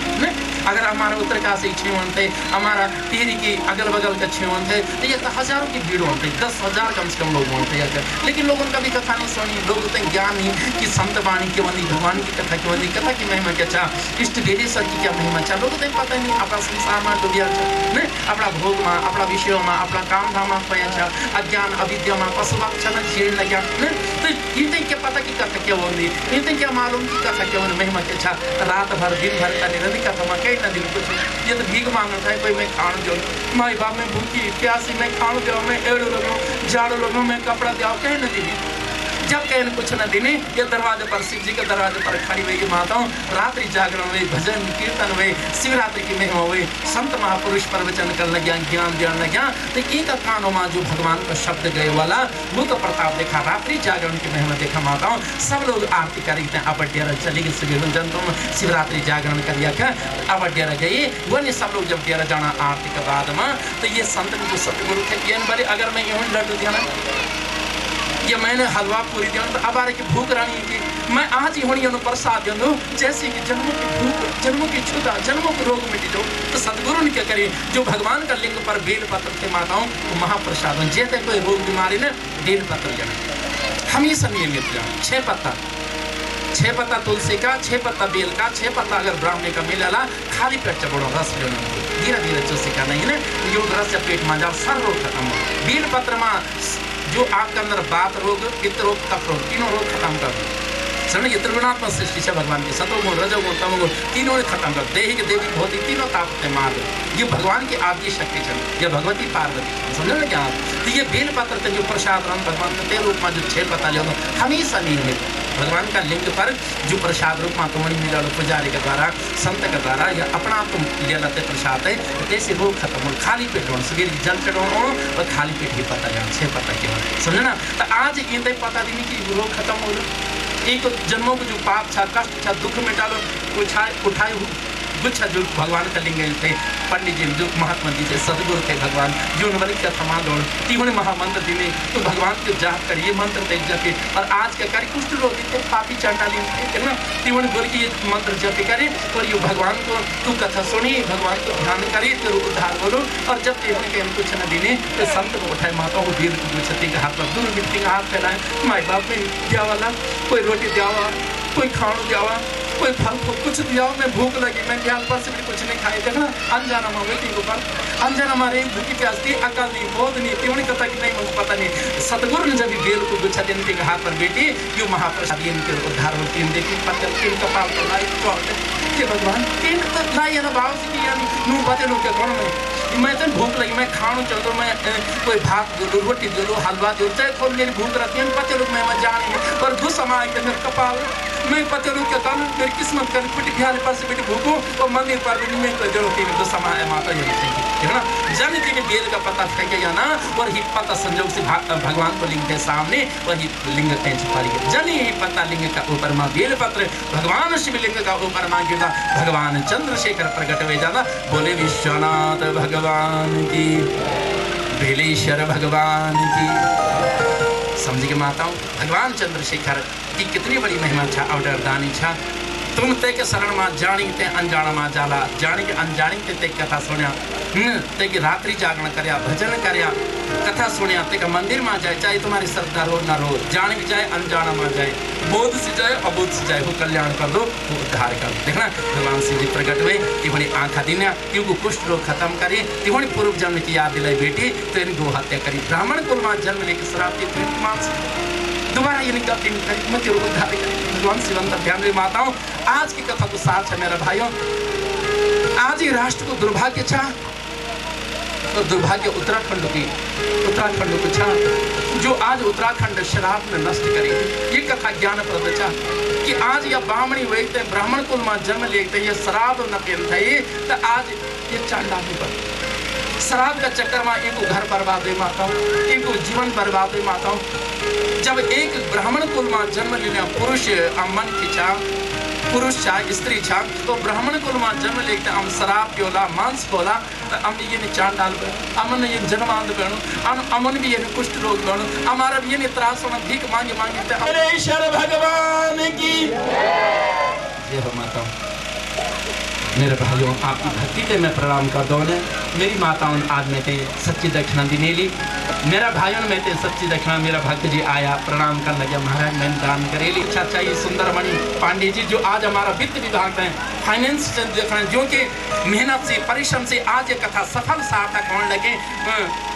अगर हमारा उत्तरकाशी छेवन थे, हमारा टिहरी की अगल बगल का छेवन थे, तो ये तो हजारों की भीड़ होती, 10,000 कम से कम लोग होते हैं। लेकिन लोगों ने कभी कथा नहीं सुनी। लोग होते ज्ञान नहीं कि संत वाणी क्यों बनी, भगवान की कथा क्यों बनी, कथा की महिमा क्या चाह, इष्ट देवेश्वर की क्या महिमा चाह। लोग तो पता नहीं, अपना संसार में डूबिया नहीं, अपना भोग में, अपना विषय में, अपना काम धाम में खोया चाह, अज्ञान अविद्या में पशुवाक छन छेड़ लग्या। तो ये क्या पता की कथा क्या होती, ये क्या मालूम की कथा क्या होनी, महिमा क्या चाह। रात भर दिन भर का निरंतर कथा में कहीं ना दिन कुछ ये तो भीख मांगता है कोई। मैं खाण जो माई बाप में भूखी प्यासी, मैं खाण दो, मैं एड़ो लगो, जाड़ो लगो, मैं कपड़ा दिया, कहीं न दी। जब कहीं कुछ न दिने, ये दरवाजे पर शिव जी के दरवाजे पर खड़ी हुई माताओं, रात्रि जागरण हुए, भजन कीर्तन हुए, शिवरात्रि की महिमा हुई, संत महापुरुष प्रवचन कर लग्या, ज्ञान देने लग्या। तो एक कानों में जो भगवान का शब्द गए वाला वो तो प्रताप देखा, रात्रि जागरण की महिमा देखा माताओं। सब लोग आरती करेंगे, अब डेरा चली गई सुबह जनता शिवरात्रि जागरण कर अब डेरा गई। वो नहीं सब लोग जब डेरा जाना आरती के बाद में, तो ये संत जो सतगुरु थे ये बड़े, अगर मैं यूं लड्डू दिया ना, ये मैंने हलवा पूरी दिया तो अब आ रही की भूख रानी की मैं आज ही होनी प्रसाद दो, जैसे कि जन्मों की भूख, जन्मों की क्षुधा, जन्मों को रोग मिटी दो। तो सतगुरु ने क्या करे, जो भगवान का लिंग पर बेल पत्र थे माताओं, तो महाप्रसाद जैसे कोई रोग बीमारी ने बेल पत्र लेना हमेशा नियमित लेना। 6 पत्ता तुलसी का, 6 पत्ता बेल का, 6 पत्ता अगर ब्राह्मणी का मिलेला, खाली पेट से बड़ो रस लेना, धीरे धीरे चूसी का नहीं ना, योग रस से पेट में जाओ, सर रोग खत्म हो। बेल पत्र में जो आपके अंदर बात रोग, पित्त रोग, कफ रोग, तीनों रोग खत्म कर दो। समझ, ये त्रिगुणात्मक सृष्टि है भगवान की, सतोगुण रजोगुण तमोगुण तीनों ने खत्म कर, देहिक देवी भौतिक तीनों ताकतें मार दो। ये भगवान की आदि शक्ति चल, ये भगवती पार्वती, समझ ना क्या आप। तो ये बेल पत्र थे जो प्रसाद राम भगवान के तेल रूप में जो 6 पत्ता ले हमेशा नहीं है भगवान का लिंग पर जो प्रसाद रूप में तुम्हारी मिला पुजारी के द्वारा, संत के द्वारा, या अपना तुम ले लेते प्रसाद है, जैसे रोग खत्म हो। खाली पेट हो, सवेरे जल चढ़ाओ और खाली पेट ही पता जाए 6 पत्ता के बाद, समझे ना। तो आज ये पता नहीं कि रोग खत्म हो रहा, एक जन्मों को जो पाप था, कष्ट था, दुख में डालो उठाए गुच्छा जो भगवान का लिंग थे, पंडित जी जो महात्मा जी थे, सदगुरु थे भगवान, जो उन्होंने क्या थमा दौड़ तीनों महामंत्र दिने, तो भगवान के जाप करिए मंत्र तेज जपे। और आज क्या करे, कुष्ठ रोगी थे, पापी चांडाली थे ना, तीनों बोल के ये मंत्र जपे करे और ये भगवान को तू कथा सुनी, भगवान को ध्यान करे, तेरे उद्धार बोलो। और जब तीनों के कुछ न दिने तो संत को उठाए, माता को वीर छत्ती का हाथ पर, दूर मिट्टी का हाथ फैलाए, माई बाप में दिया वाला, कोई रोटी दियावा, कोई खाणु दियावा, कोई फल कुछ दिया, मैं भूख लगी, मैं प्यास पर से भी कुछ नहीं खाई। देखना अनजाना में हुए तीन ऊपर, अनजाना मारे भूखी प्यास थी, अकल नहीं, बोध नहीं, तीवनी कथा की नहीं, मुझे पता नहीं। सतगुरु ने जब बेल को गुच्छा देने के हाथ पर बेटी, यो महाप्रसाद इनके उद्धार हो। तीन देखी पत्थर, तीन कपाल पर लाई ये भगवान तीन तो लाई है ना भाव से कि यानी नू पते लोग क्या कौन मैं तो भूख लगी, मैं खाणु चल दो, मैं कोई भात दो, रोटी दे दो, हलवा दो, चाहे खोल मेरी भूख रहती है, पते लोग मैं जानी पर घुस समाए के मेरे कपाल, मैं पते लोग क्या करूँ, मेरी किस्मत कर पिटी बिहार पर से बेटी भूखूँ और मंदिर पर भी मैं तो जरूरत है, घुस समाए माता ये है ना। जन जी बेल का पता फेंकेगा ना, और ही पता संजोग से भगवान को लिंग के सामने वही लिंग तेज पड़ी, जन ही पता लिंग का ऊपर माँ बेल पत्र भगवान शिवलिंग का ऊपर माँ गिरता, भगवान चंद्रशेखर प्रकट हुए जाता, बोले विश्वनाथ भगवान की, भेलेश्वर भगवान की। समझ के माताओं, भगवान चंद्रशेखर की कितनी बड़ी महिमा छा, अवडर दानी छा। तुम ते के शरण में जानी ते अनजाना में जाला, जानी के अनजानी ते कथा सुनिया, ते की रात्रि जागरण करया, भजन करया, कथा सुनिया, ते का मंदिर में जाए, चाहे तुम्हारी श्रद्धा रो ना रो, जाने के जाए अनजाना में जाए, बोध से जाए अबोध से जाए, वो कल्याण कर दो, वो उद्धार कर दो। देखना भगवान शिव जी प्रकट हुए, तिहोनी आंखा दिना, क्योंकि कुष्ठ रोग खत्म करे, तिहोनी पूर्व जन्म की याद दिलाई बेटी, तो इन गो हत्या करी, ब्राह्मण कुल में जन्म लेकर श्राप दी, दोबारा ये निकलती नहीं, मैं जरूर उद्धार करी। भगवान शिवंतर ध्यान में माताओं, आज की कथा तो साथ है मेरे भाइयों। आज ही राष्ट्र को दुर्भाग्य छा, तो दुर्भाग्य उत्तराखंड को छा जो आज उत्तराखंड शराब में नष्ट करे। ये कथा ज्ञानप्रद छा कि आज या ब्राह्मणी वेखते ब्राह्मण कुल में जन्म लेते ये शराब न पीन थे तो आज ये चांडाली पर शराब का चक्कर में एक घर बर्बाद है माता, एक जीवन बर्बाद है माता। जब एक ब्राह्मण कुल में जन्म लेना पुरुष मन की छा पुरुष छा स्त्री छा तो ब्राह्मण कुल में जन्म लेते हम शराब पियोला मांस पोला तो हम ये चांडाल अमन ये जन्मांध बेणु अमन भी ये कुष्ठ रोग बेणु हमारा भी ये त्रास होना भीख मांगे मांगे भगवान की जय हो माता। मेरे भाइयों आपकी भक्ति पे मैं प्रणाम कर दो ने मेरी माताओं आज मैं ते सच्ची दक्षिणा दी ली मेरा भाइयों में ते सच्ची दक्षिणा मेरा भक्त जी आया प्रणाम कर लगे महाराज मैंने दान करेली। अच्छा चाहिए सुंदरमणि पांडे जी जो आज हमारा वित्त विभाग में फाइनेंस देखना जो कि मेहनत से परिश्रम से आज ये कथा सफल सार्थक होने लगे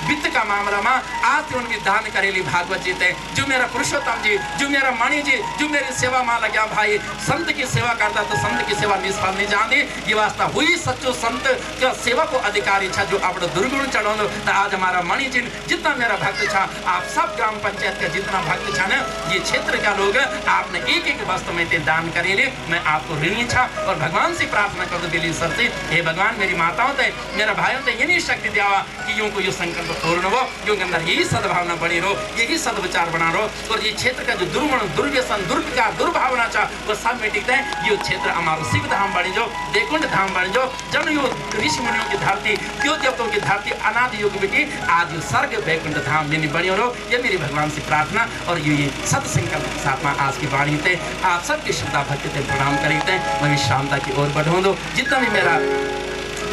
वित्त का मामला में आज उनकी दान करेली भागवत जी थे जो मेरा पुरुषोत्तम जी जो मेरा मणि जी जो मेरी सेवा में लगा भाई संत की सेवा करता तो संत की सेवा निष्फल नहीं जाती ये वास्ता हुई सच्चो संत का सेवा को अधिकारी छा जो आप दुर्गुण चढ़ो तो आज हमारा मणि जी जितना मेरा भक्त छा आप सब ग्राम पंचायत का जितना भक्त छा ना ये क्षेत्र का लोग आपने एक एक वस्तु में ते दान करेले मैं आपको ऋणी छा और भगवान से प्रार्थना कर दो दिली सर से हे भगवान मेरी माताओं ते मेरा भाइयों ते ये नहीं शक्ति दिया कि यूं को ये संकल्प पूर्ण हो यूं के अंदर यही सद्भावना बनी रहो यही सद्विचार बना रहो और ये क्षेत्र का जो दुर्गुण दुर्व्यसन दुर्विकार दुर्भावना छा वो सब मिटिक दे ये क्षेत्र हमारा शिव धाम बनी जो वैकुंठ धाम बन जो जब यो ऋषि मुनियों की धरती क्यों देवताओं की धरती अनादि युग बेटी आज स्वर्ग वैकुंठ धाम लेनी बनी हो ये मेरी भगवान से प्रार्थना और ये सत संकल्प के साथ में आज की वाणी थे आप सबकी श्रद्धा भक्ति थे प्रणाम करीते मैं शांता की ओर बढ़ो दो जितना भी मेरा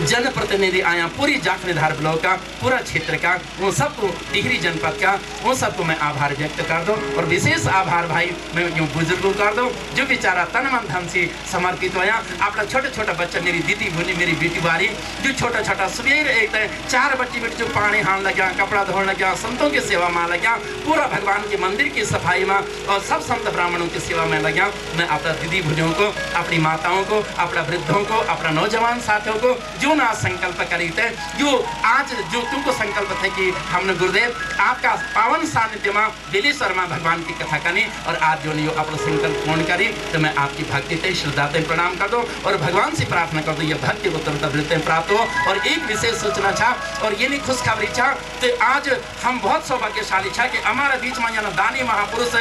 जनप्रतिनिधि आया पूरी जाखनीधार ब्लॉक का पूरा क्षेत्र का वो सबको टिहरी जनपद का वो सबको मैं आभार व्यक्त कर दूं और विशेष आभार भाई मैं यूँ बुजुर्गों कर दूं जो बेचारा तन मन धन से समर्पित होया अपना छोटा छोटा बच्चा मेरी दीदी भूनी मेरी बेटी बारी जो छोटा छोटा सवेर एक 4 बच्ची बेटी जो पानी हान लग्या कपड़ा धोने लग्या संतों की सेवा में लग्या पूरा भगवान के मंदिर की सफाई में और सब संत ब्राह्मणों की सेवा में लग्या मैं अपना दीदी भूनियों को अपनी माताओं को अपना वृद्धों को अपना नौजवान साथियों को जो ना संकल्प करी थे जो आज जो तुमको संकल्प थे कि हमने गुरुदेव आपका पावन सानिध्य में दिलेश्वर में भगवान की कथा करनी और आज जो नहीं अपना संकल्प पूर्ण करी तो मैं आपकी भक्ति थे श्रद्धा थे प्रणाम कर दो और भगवान से प्रार्थना कर दो ये भक्ति उत्तर प्राप्त हो। और एक विशेष सूचना था और ये नहीं खुशखबरी था तो आज हम बहुत सौभाग्यशाली था कि हमारे बीच में यहाँ दानी महापुरुष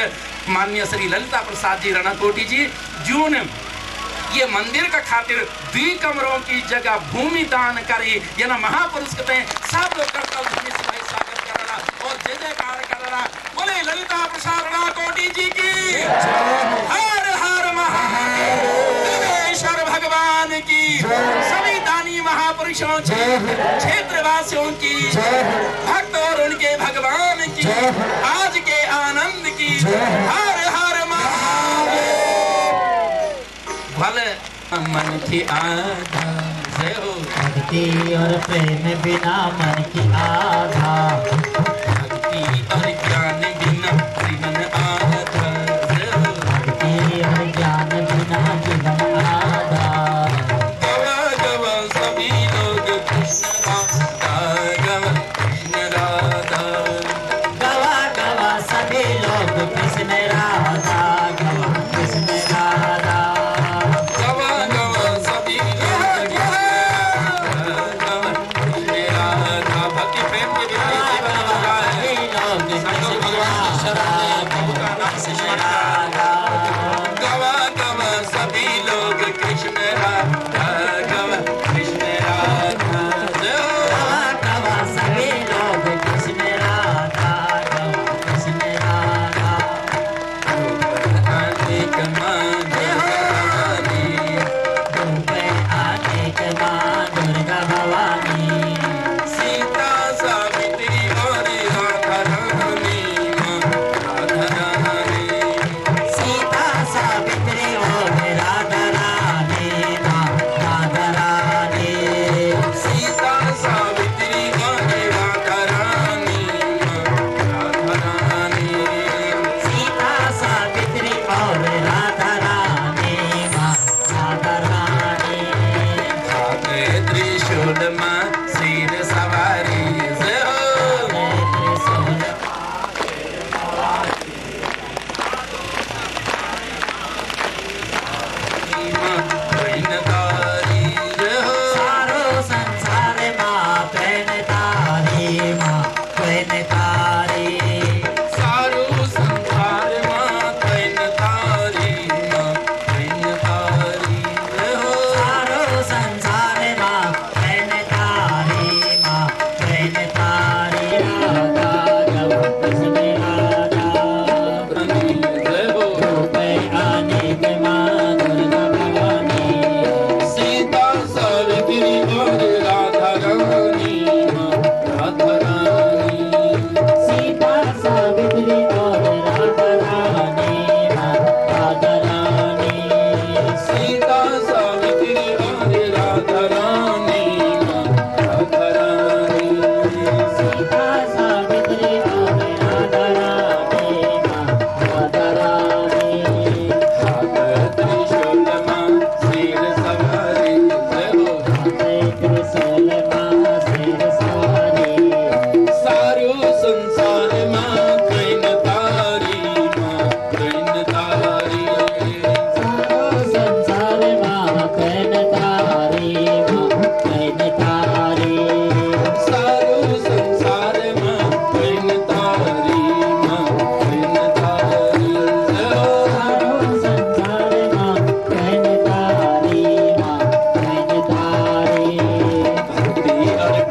माननीय श्री ललिता प्रसाद जी रणकोटी जी जून ये मंदिर का खातिर 2 कमरों की जगह भूमि दान करी ये ना महापुरुष कहते हैं सब लोग करतल ध्वनि से भाई स्वागत कर रहा और जय जयकार कर रहा बोले ललिता प्रसाद रणकोटी जी की हर हर महादेव देवेश्वर भगवान की सभी दानी महापुरुषों क्षेत्रवासियों की भक्त और उनके भगवान की आज के आनंद की हर हर महादेव भले मन की आधा जय हो भक्ति और प्रेम बिना मन की आधा भक्ति और ज्ञान बिना जीवन आधा जय हो भक्ति और ज्ञान बिना जीवन आधा गवा गवा सभी लोग कृष्ण राधा गवा गवा सभी लोग कृष्ण राधा गवा कृष्ण राधा भक्ति प्रेम के बिना जीवन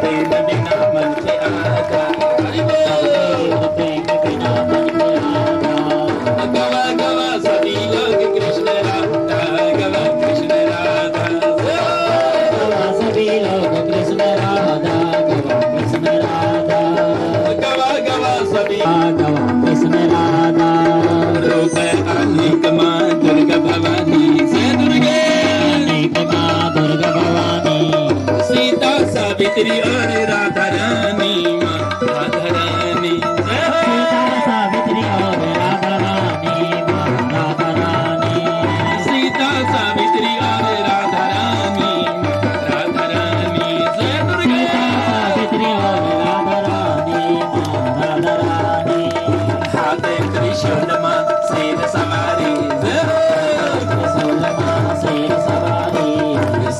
प्रेम बिना मन के आधा हरि बोल प्रेम बिना मन के आधा गवा गवा सभी लोग कृष्ण राधा गवा कृष्ण राधा गवा सभी लोग कृष्ण राधा गवा कृष्ण राधा गवा गवा सभी गवा कृष्ण राधा रूप अनेक माँ दुर्गा भवानी से दुर्गे अनेक माँ दुर्गा भवानी सीता सावित्री और राधा रानी माँ राधा रानी जय हो। सीता सावित्री और राधा रानी माँ राधा रानी सीता सावित्री और राधा रानी माँ राधा रानी जय दुर्गे सावित्री और राधा रानी माँ राधा रानी हाथ त्रिशूल माँ शेर सवारी जय हो। त्रिशूल माँ शेर सवारी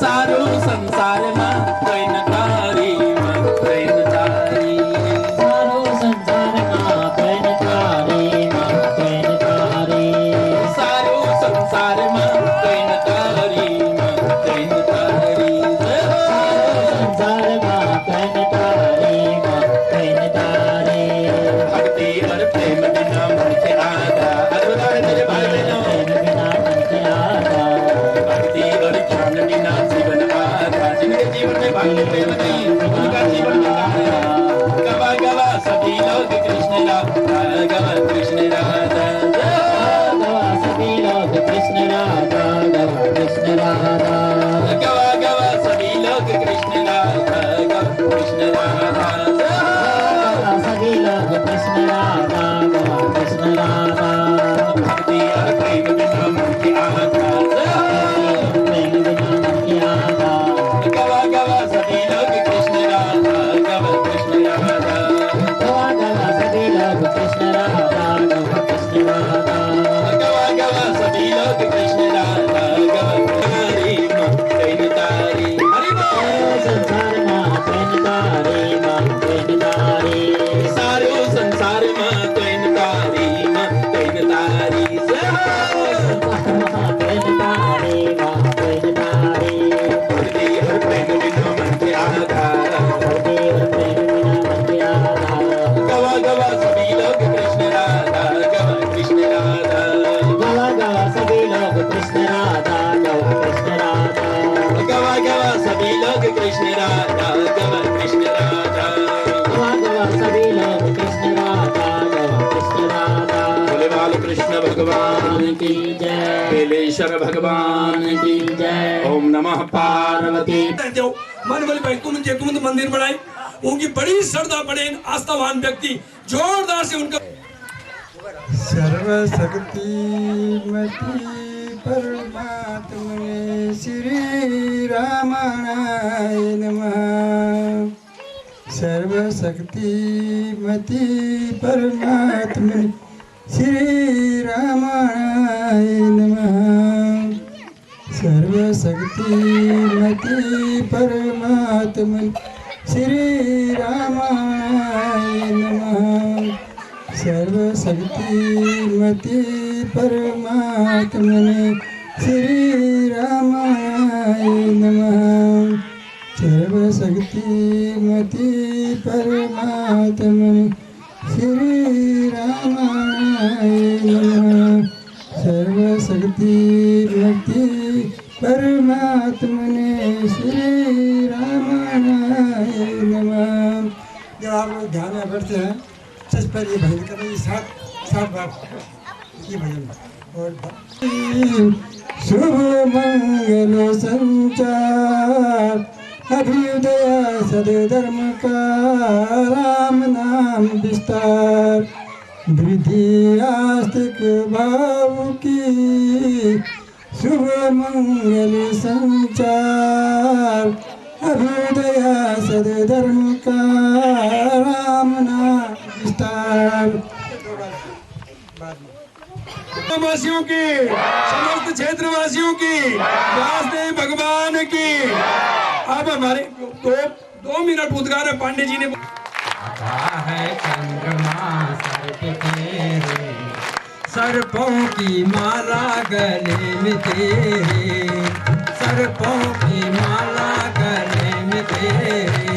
सारो संसार माँ कोई न तारी माँ कोई न तारी सारो संसार माँ कैन तारी माँ कैन तारी सारो संसार माँ कोई न तारी माँ कोई न तारी जय हो। संसार माँ कैन तारी माँ कैन तारी भक्ति और प्रेम बिना मन के आधा अद्भुत है तेरे बारे में प्रेम बिना मन के आधा भक्ति और ज्ञान बिना जीवन आधा जिनके जीवन में भक्ति प्रेम नहीं उनका जीवन बेकार है गवा गवा सभी लोग कृष्ण राधा गवा कृष्ण राधा जय हो। गवा सभी लोग कृष्ण राधा गवा कृष्ण राधा गवा गवा सभी लोग कृष्ण राधा गवा कृष्ण राधा जय हो। गवा सभी लोग कृष्ण राधा गवा कृष्ण राधा भक्ति और प्रेम बिना मन के आधा जय हो। प्रेम बिना मन के आधा गवा गवा सभी लोग कृष्ण राधा गवा कृष्ण राधा गवा गवा सभी लोग कृष्ण राधा गवा कृष्ण राधा गवा गवा सभी लोग कृष्ण राधा गवा तारी माँ कैन तारी हरि बोल संसार माँ कैन तारी माँ कैन तारी सारो संसार माँ कैन तारी माँ कैन तारी जय हो। माँ कैन तारी माँ कैन तारी भक्ति और प्रेम बिना मन के आधा देव प्रेम बिना मन के आधा गवा गवा सभी लोग कृष्ण राधा गवा कृष्ण राधा गवा गवा सभी लोग कृष्ण राधा गवा कृष्ण राधा गवा गवा सभी लोग कृष्ण राधा गवा कृष्ण राधा गवा गवा सभी लोग कृष्ण राधा गवा कृष्ण राधा बोले बाल कृष्ण भगवान की जय बेलेश्वर भगवान की जय ओम नमः पार्वती रहते हो मन वाली बैकुंठ जयकुंठ मंदिर बनाए उनकी बड़ी श्रद्धा बड़े आस्थावान व्यक्ति जोरदार से उनका सर्वशक्ति मति परमात्मने श्री रामाय नमः सर्वशक्ति मति परमात्मने श्री रामाय नमः सर्वशक्ति मति परमात्मने श्री रामाय नमः सर्वशक्ति मति परमात्मने श्री रामाय नमः सर्वशक्ति मति परमात्मने श्री रामाय नमः सर्वशक्ति मति परमात्मने श्री रामाय नमः। जब आप लोग ध्यान में बैठते हैं सच पर ये भजन कर रही सात बार ये भजन और शुभ मंगल संचार अभ्युदय सदधर्म का राम नाम विस्तार वृद्धि आस्तिक भाव की शुभ मंगल संचार अभ्युदय सदधर्म का राम नाम विस्तार। वासियों की समस्त क्षेत्र वासियों की वासुदेव भगवान की। अब हमारे दो मिनट उद्गार है पांडे जी ने है चंद्रमा सर पे तेरे सर्पों की माला गले में तेरे सर्पों की माला गले में तेरे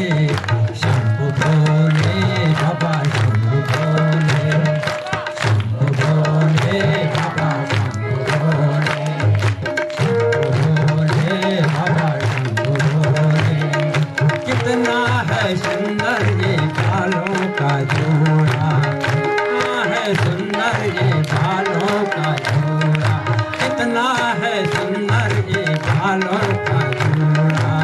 है सुंदर ये बालों का जोड़ा, कितना है सुंदर ये बालों का जोड़ा, कितना है सुंदर ये बालों का जोड़ा।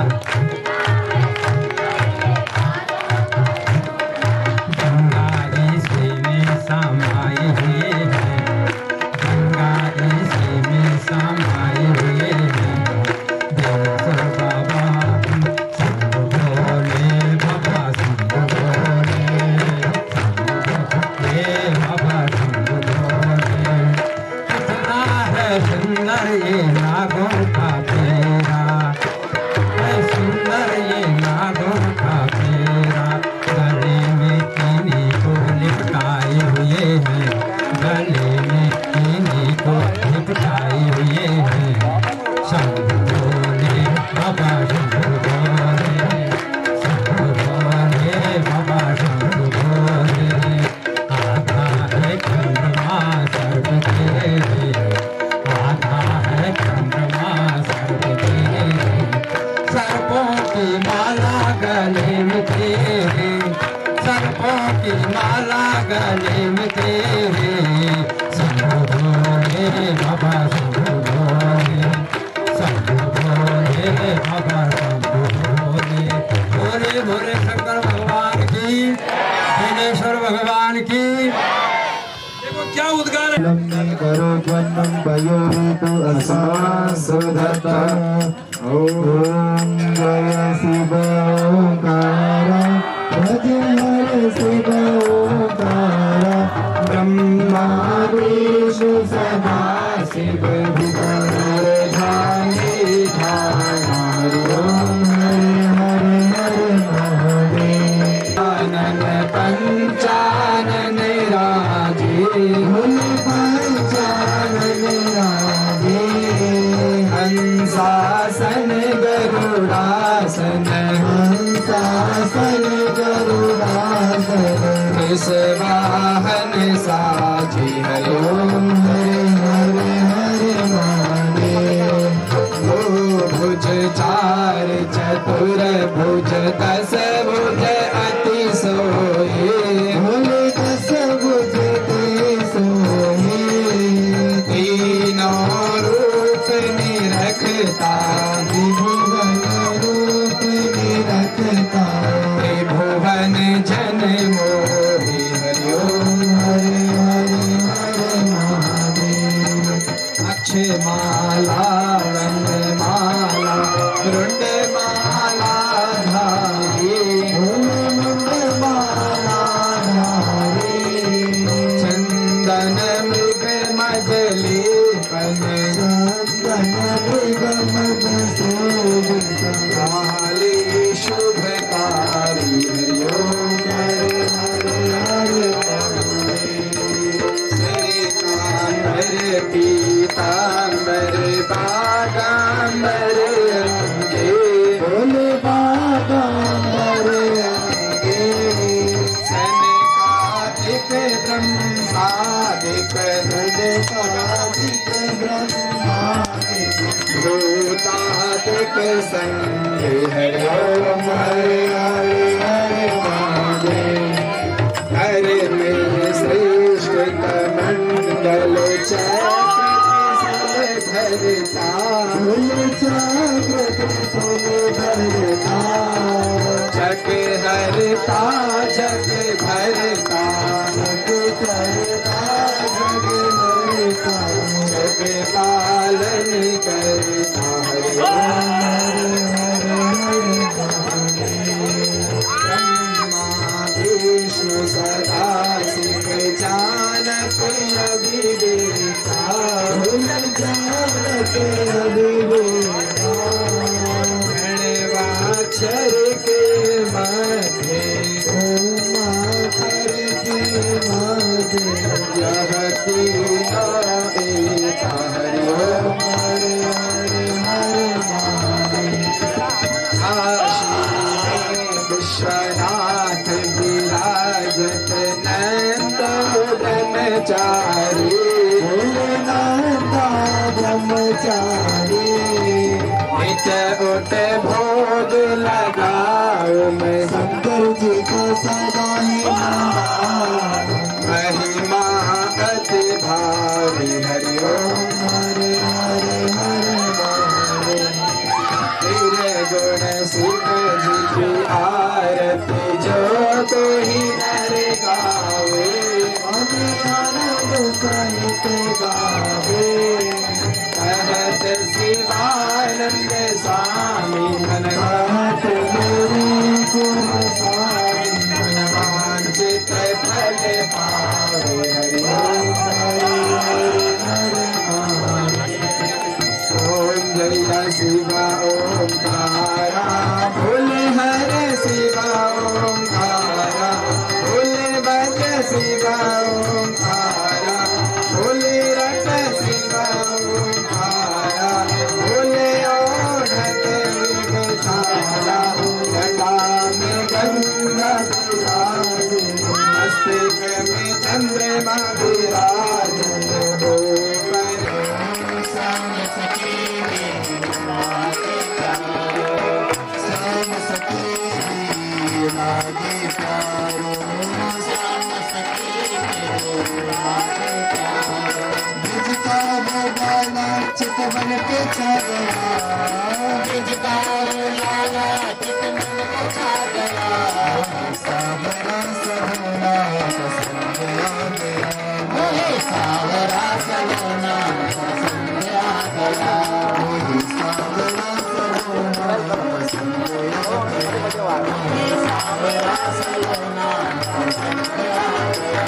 गंगा इसी में समाये हुए हैं, गंगा इसी में समाये हुए हैं। देवसर बाबा संग बोले, बाबा संग बोले, बाबा संग बोले। कितना है सुंदर ये नागों का फेरा, है सुंदर ये नागों का फेरा। गले में किन्हीं को लिपटाए हुए हैं, गले में किन्हीं को लिपटाए हुए हैं। शंख बोले बाबा शंख बोले, शंख बोले बाबा शंख बोले। आधा है चंद्रमा सर्व तेरे, आधा है चंद्रमा सर्व तेरे। सर्पों की माला गले में तेरे, सर्पों की माला गले में तेरे। शंख बोले बाबा शंख बोले, शंख बोले बाबा शंख बोले। बोले बोले शंकर भगवान की, दिनेश्वर भगवान की। देखो क्या उद्गार है। करो जन्म भयो ऋतु असुधत। ओम जय शिव ओंकार, भज हर शिव ओंकार। ब्रह्मा विष्णु सदा शिव ध्यानी ध्यान। ओम हरे हरे हरे महादेव। आनन पंचानन राजे, पंचानन राजे। हंसासन गरुड़ासन, हंसासन गरुड़ासन। कृष वाहन साजे, हरि ओम हरे हरे हरे महादेव। दो भुज चार चतुर भुज, दस भुज अति सोए। बोले दस भुज ते सोए। तीनों रूप निरखता, त्रिभुवन रूप निरखता। त्रिभुवन जन मोहि, हरि ओम हरे हरे हरे महादेव। अक्षय माला रंग माला, वृंद माला धारी। मुंड माला धारी। चंदन मृग मदलेपन, चंदन मृग मद शोभित। काली शुभकारी, हरि ओम हरे हरे हरे महादेव। श्रीकांबर पीतांबर बागांबर अंगे, बोले बागांबर अंगे। सनकादिक ब्रह्मादिक, सनकादिक ब्रह्मादिक। भूतादिक संगे, हरि ओम हरे हरे हरे महादेव। घर में श्रेष्ठ कमंडल चक्र धरता, चक्र धरता। जग हरता जग भरता, जग करता जग भरता। जग पालन करता, हरि ओम हरे हरे हरे ब्रह्मा विष्णु सदा शिव जानत अभिदेता। जानत अभिदेता। गणवाक्षर के मध्य, ओमाक्षर के मध्य। यह तीनों एकता, हरि ओम हरे हरे हरे महादेव। काशी में विश्वनाथ विराजत, नंद ब्रह्मचारी। नंद ब्रह्मचारी। नित उठ भोग लगाओ मैं शंकर जी को सदा ही नमन। महिमा अति भारी हरि ओम हरे हरे हरे हरे। तेरे गुण शिव जी की आरती जो कोई नर गावे, आनंद सहित गावे। कहत शिवानंद स्वामी मन घाट मेरे गुण स्वामी, मन वांछित फल पावे हरि ओम हरे हरे हरे। ओम जय शिवा ओंकारा, भोले हरे शिवा ओंकारा, भोले बज शिवा ओंकारा, भोले रट शिवा ओंकारा, भोले ओढ़त विघ्नहारा। जटा में गंगा विराजे, मस्तक में चंद्रमा विराजे। हो चितवन पे छा गया, चितवन पे छा गया। सावरा सलोना पसंद आ गया, सावरा सलोना पसंद आ गया। सावरा सलोना पसंद आ गया, सावरा सलोना पसंद आ गया।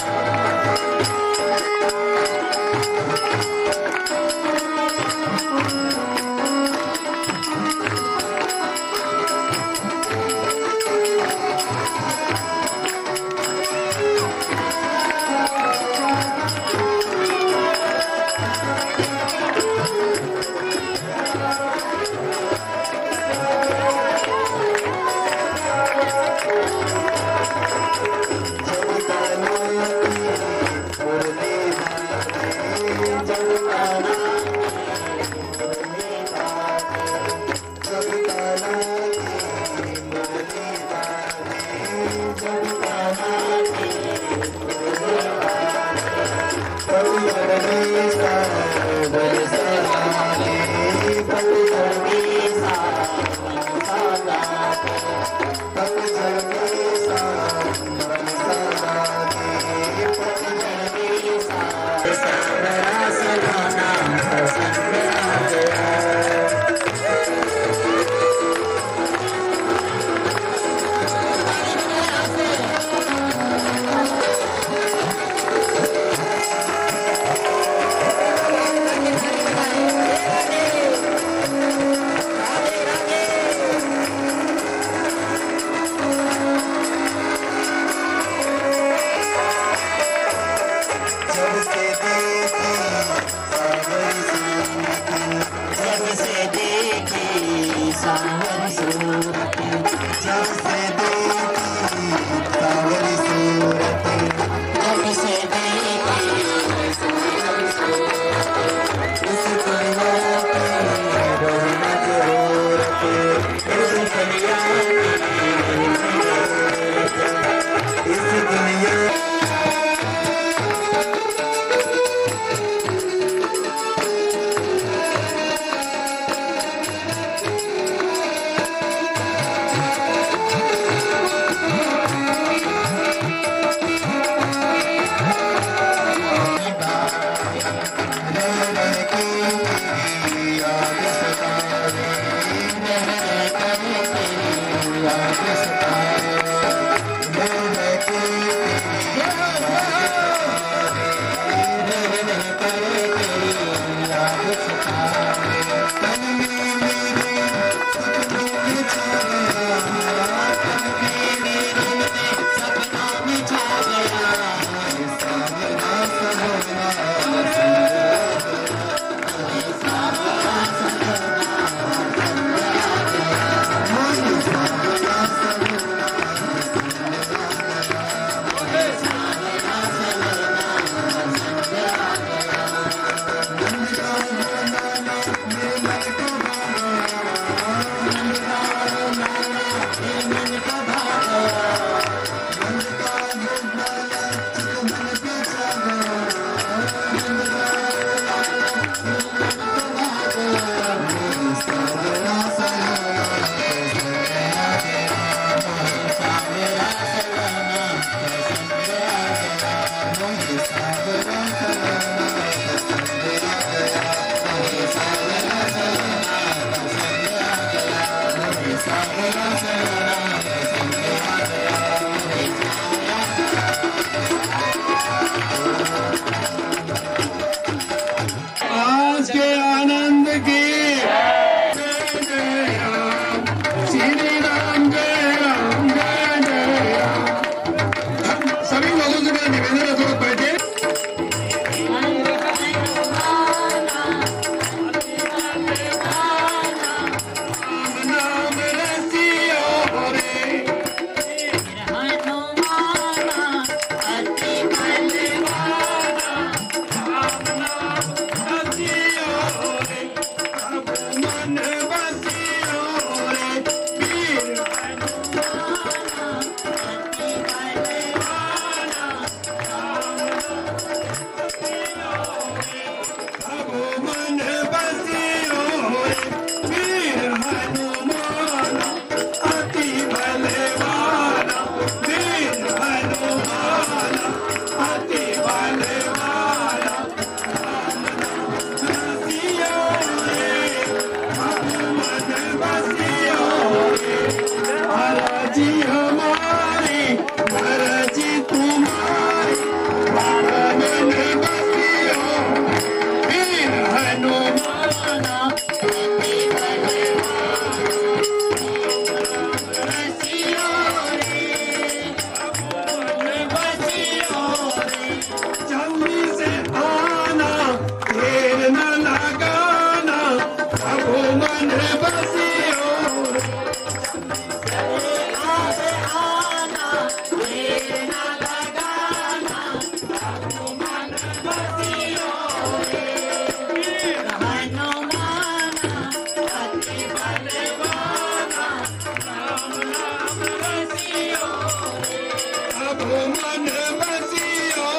प्रभु मन बसियो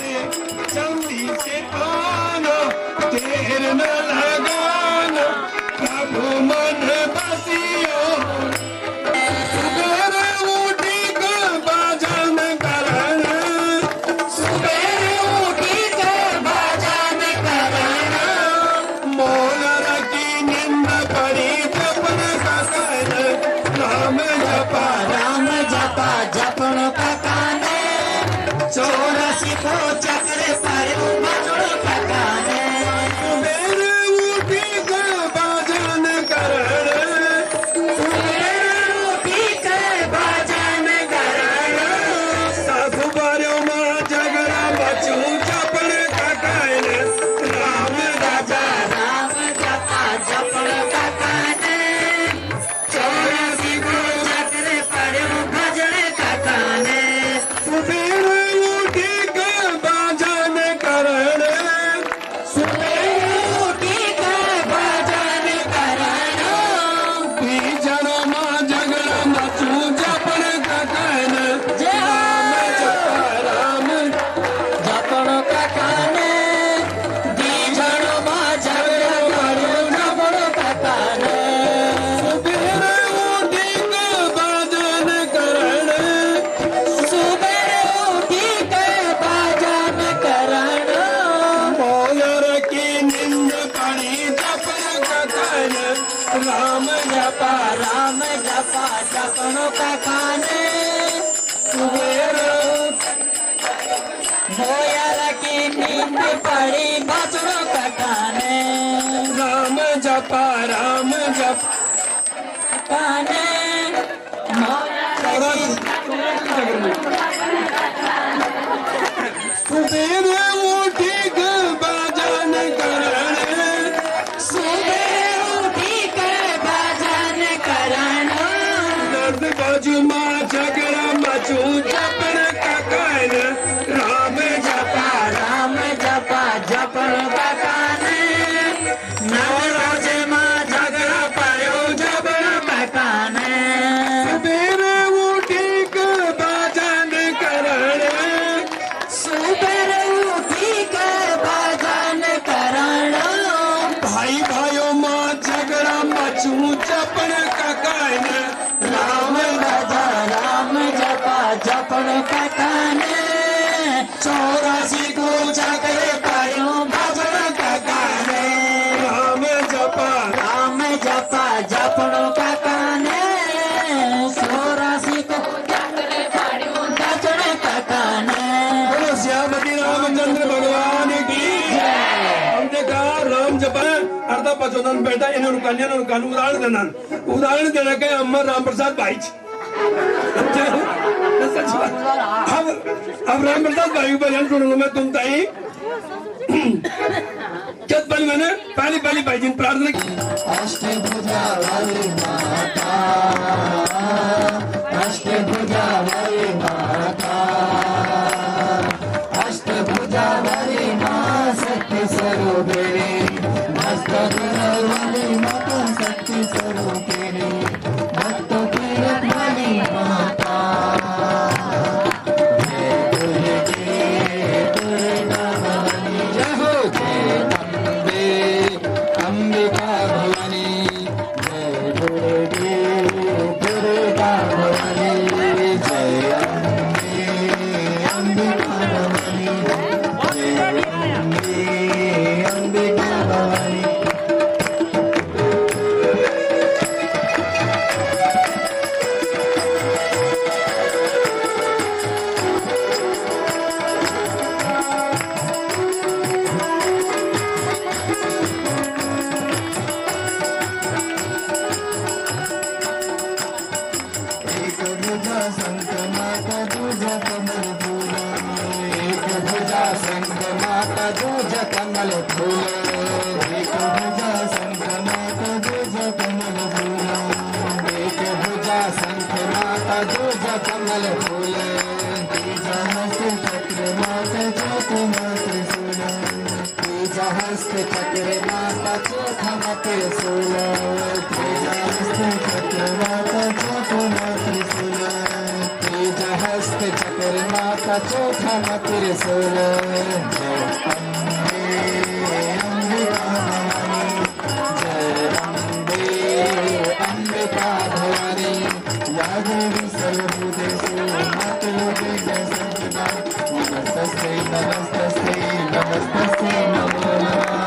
रे जल्दी से आना देर न लगाना प्रभु मन बसियो सुबेरे उठी के भजन करना सुबेरे उठी के भजन करना मोलर की निंद पड़ी जपन का कहन राम जपा राम जपा जपण का काने चौरासी को चक्र पर भजन का काने सुबेरे उठी के भजन करना सुबेरे उठी के भजन करना साधु बारो मां झगड़ा बचू जपन का कहन राम जपा राम जपा जपण का काने चौरासी को चक्र पर भजन का काने सुबेरे उठी के भजन करना सुबेरे उठी के भजन करना बीजन मां झगड़ा बचू जपन का कहन राम जपण का काने बीजन मां झगड़ा करो जपण का काने सुबेरे उठी के भजन करना सुबेरे उठी के भजन करना मोलर की निंद पड़ी जपन का कहन राम जपा राम जपा जपण का काने सुबेरे भोयर की नींद पड़ी भजन का काने राम जपा काने सुबेरे उठी के भजन करना सुबेरे उठी के भजन करना दर्द बाजू मां झगड़ा मचू जपन का कहन राम जपा राम जपा जपण का काने नवरोज मां झगड़ा पायो जपण का काने सुबेरे उठी के भजन करना सुबेरे उठी के भजन करना भाई भाइयों मां झगड़ा मचू जपन का कहन राम भजा राम जपा जपण का काने चौरासी को चक्र पायो भजन का काने राम जपा राम जपा जपण का काने चौरासी को चक्र पायो भजन का काने बोलो श्यामती रामचंद्र भगवान की हमने कहा राम जपा अर्धा पचोदन बेटा इन्होंने कन्या कानू उदाहरण देना के अमर राम प्रसाद भाई सच बात। अब राम प्रसाद भाई को भजन सुनूंगा मैं तुम ताई क्या बन मैंने पहली भाई जी ने प्रार्थना की अष्टभुजा वाली माता अष्टभुजा वाली माता अष्टभुजा वाली माँ शक्ति स्वरूपिणी अष्टभुजा वाली माता शक्ति स्वरूपिणी भक्तों की रखवाली माता जय दुर्गा भवानी जय हो जय अंबिका भवानी जय दुर्गा भवानी जय अंबिका भवानी जय अंबिका भवानी एक भुजा संत माता दूजा कमल फूल एक भुजा संत माता दूजा कमल फूल एक भुजा संत माता दूजा कमल फूल एक भुजा संत माता दूजा कमल फूल तीजा हस्त चक्र माता चौथा मात्र सूल तीजा हस्त चक्र माता चौथा मात्र सूल तीजा हस्त चक्र माता चौथा मात्र सूल तीजा हस्त अष्ट चक्र माता चौथा न त्रिशूल जय अंबिका भवानी या देवी सर्वभूतेषु मातृरूपेण संस्थिता नमस्तस्यै नमस्तस्यै नमस्तस्यै नमो नमः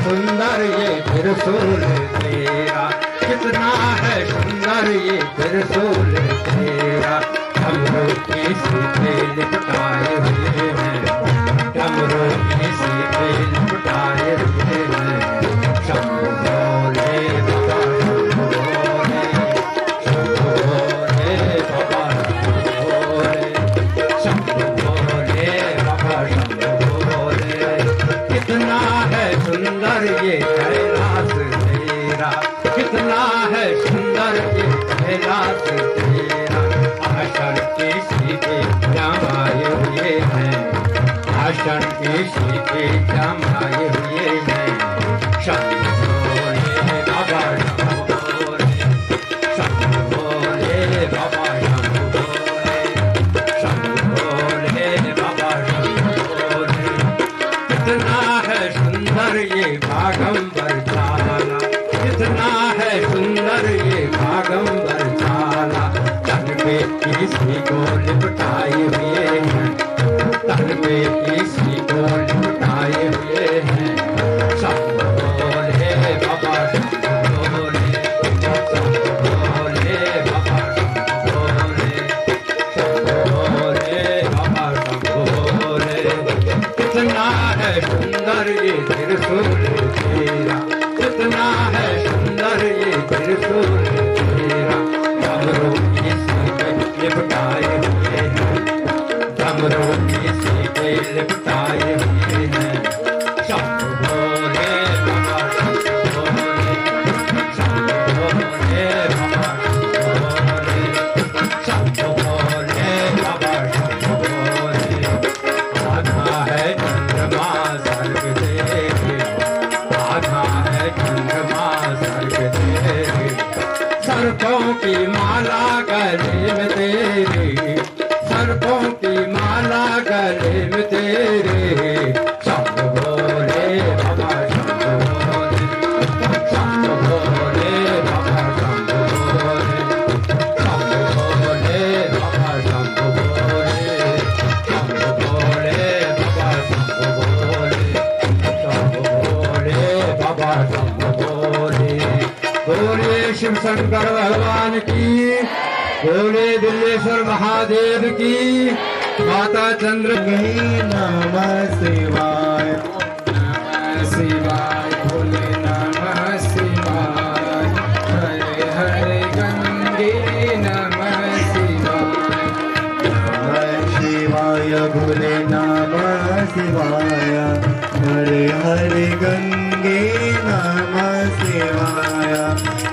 सुंदर ये त्रिशूल तेरा, कितना है सुंदर ये त्रिशूल तेरा। डमरू की सीधे लिपटाए हुए हैं, डमरू की सीधे लिपटाए हुए हैं। शंभु भोले बाबा शंभु भोले, शंभु भोले बाबा शंभु भोले, शंभु भोले बाबा शंभु भोले। कितना है सुंदर ये कैलाश तेरा, कितना है सुंदर ये कैलाश तेरा। आषाढ़ की सीधे जमाए हुए हैं, आषाढ़ की सीधे जमाए हुए हैं। शंभो भोले बाबा शंभो भोले, शंभो भोले बाबा शंभो भोले, शंभो भोले बाबा शंभो भोले। कितना है सुंदर ये भागंबर चाला, कितना है सुंदर ये भागंबर चाला। तन पे किसी को लिपटाए हुए हैं, तन पे किसी को लिपटाए हुए हैं। शंभो भोले बाबा शंभो भोले, शंभो भोले बाबा शंभो भोले, शंभो भोले बाबा शंभो भोले। कितना है सुंदर ये त्रिशूल तेरा, कितना है सुंदर ये त्रिशूल तेरा। डमरू किसी पे लिपटाए हुए हैं, डमरू किसी पे लिपटाए हुए हैं। शंभो भोले बाबा शंभो भोले, शंभो भोले बाबा शंभो भोले, शंभो भोले बाबा शंभो भोले। आधा है चंद्रमा सर्ग तेरे, आधा है चंद्रमा सर्ग तेरे। सर्पों की माला गले में तेरे, सर्पों की माला गले में तेरे। शंभो भोले बाबा शंभो भोले, शंभो भोले बाबा शंभो भोले, शंभो भोले बाबा शंभो भोले, शंभो भोले बाबा शंभो भोले, शंभो भोले बाबा शंभो भोले। बोले शिव शंकर भगवान की, बोले दिल्लेश्वर महादेव की। माता चंद्र गंगे नमः शिवाय, नमः शिवाय भोले नमः शिवाय। हरे हरे गंगे नमः शिवाय, नमः शिवाय भोले नमः शिवाय। हरे हरे गंगे नमः शिवाय,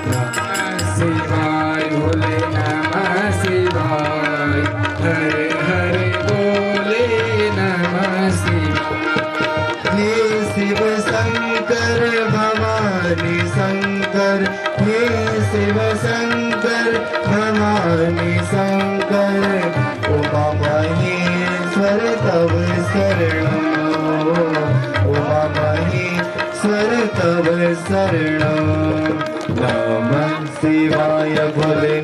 नमः शिवाय भोले नमः शिवाय। हरे हरे भोले नमः शिवाय। हे शिव शंकर भवानी शंकर, हे शिव शंकर भवानी शंकर। उमा महेश्वर तव शरणं, उमा महेश्वर तव शरणं। नमः शिवाय भोले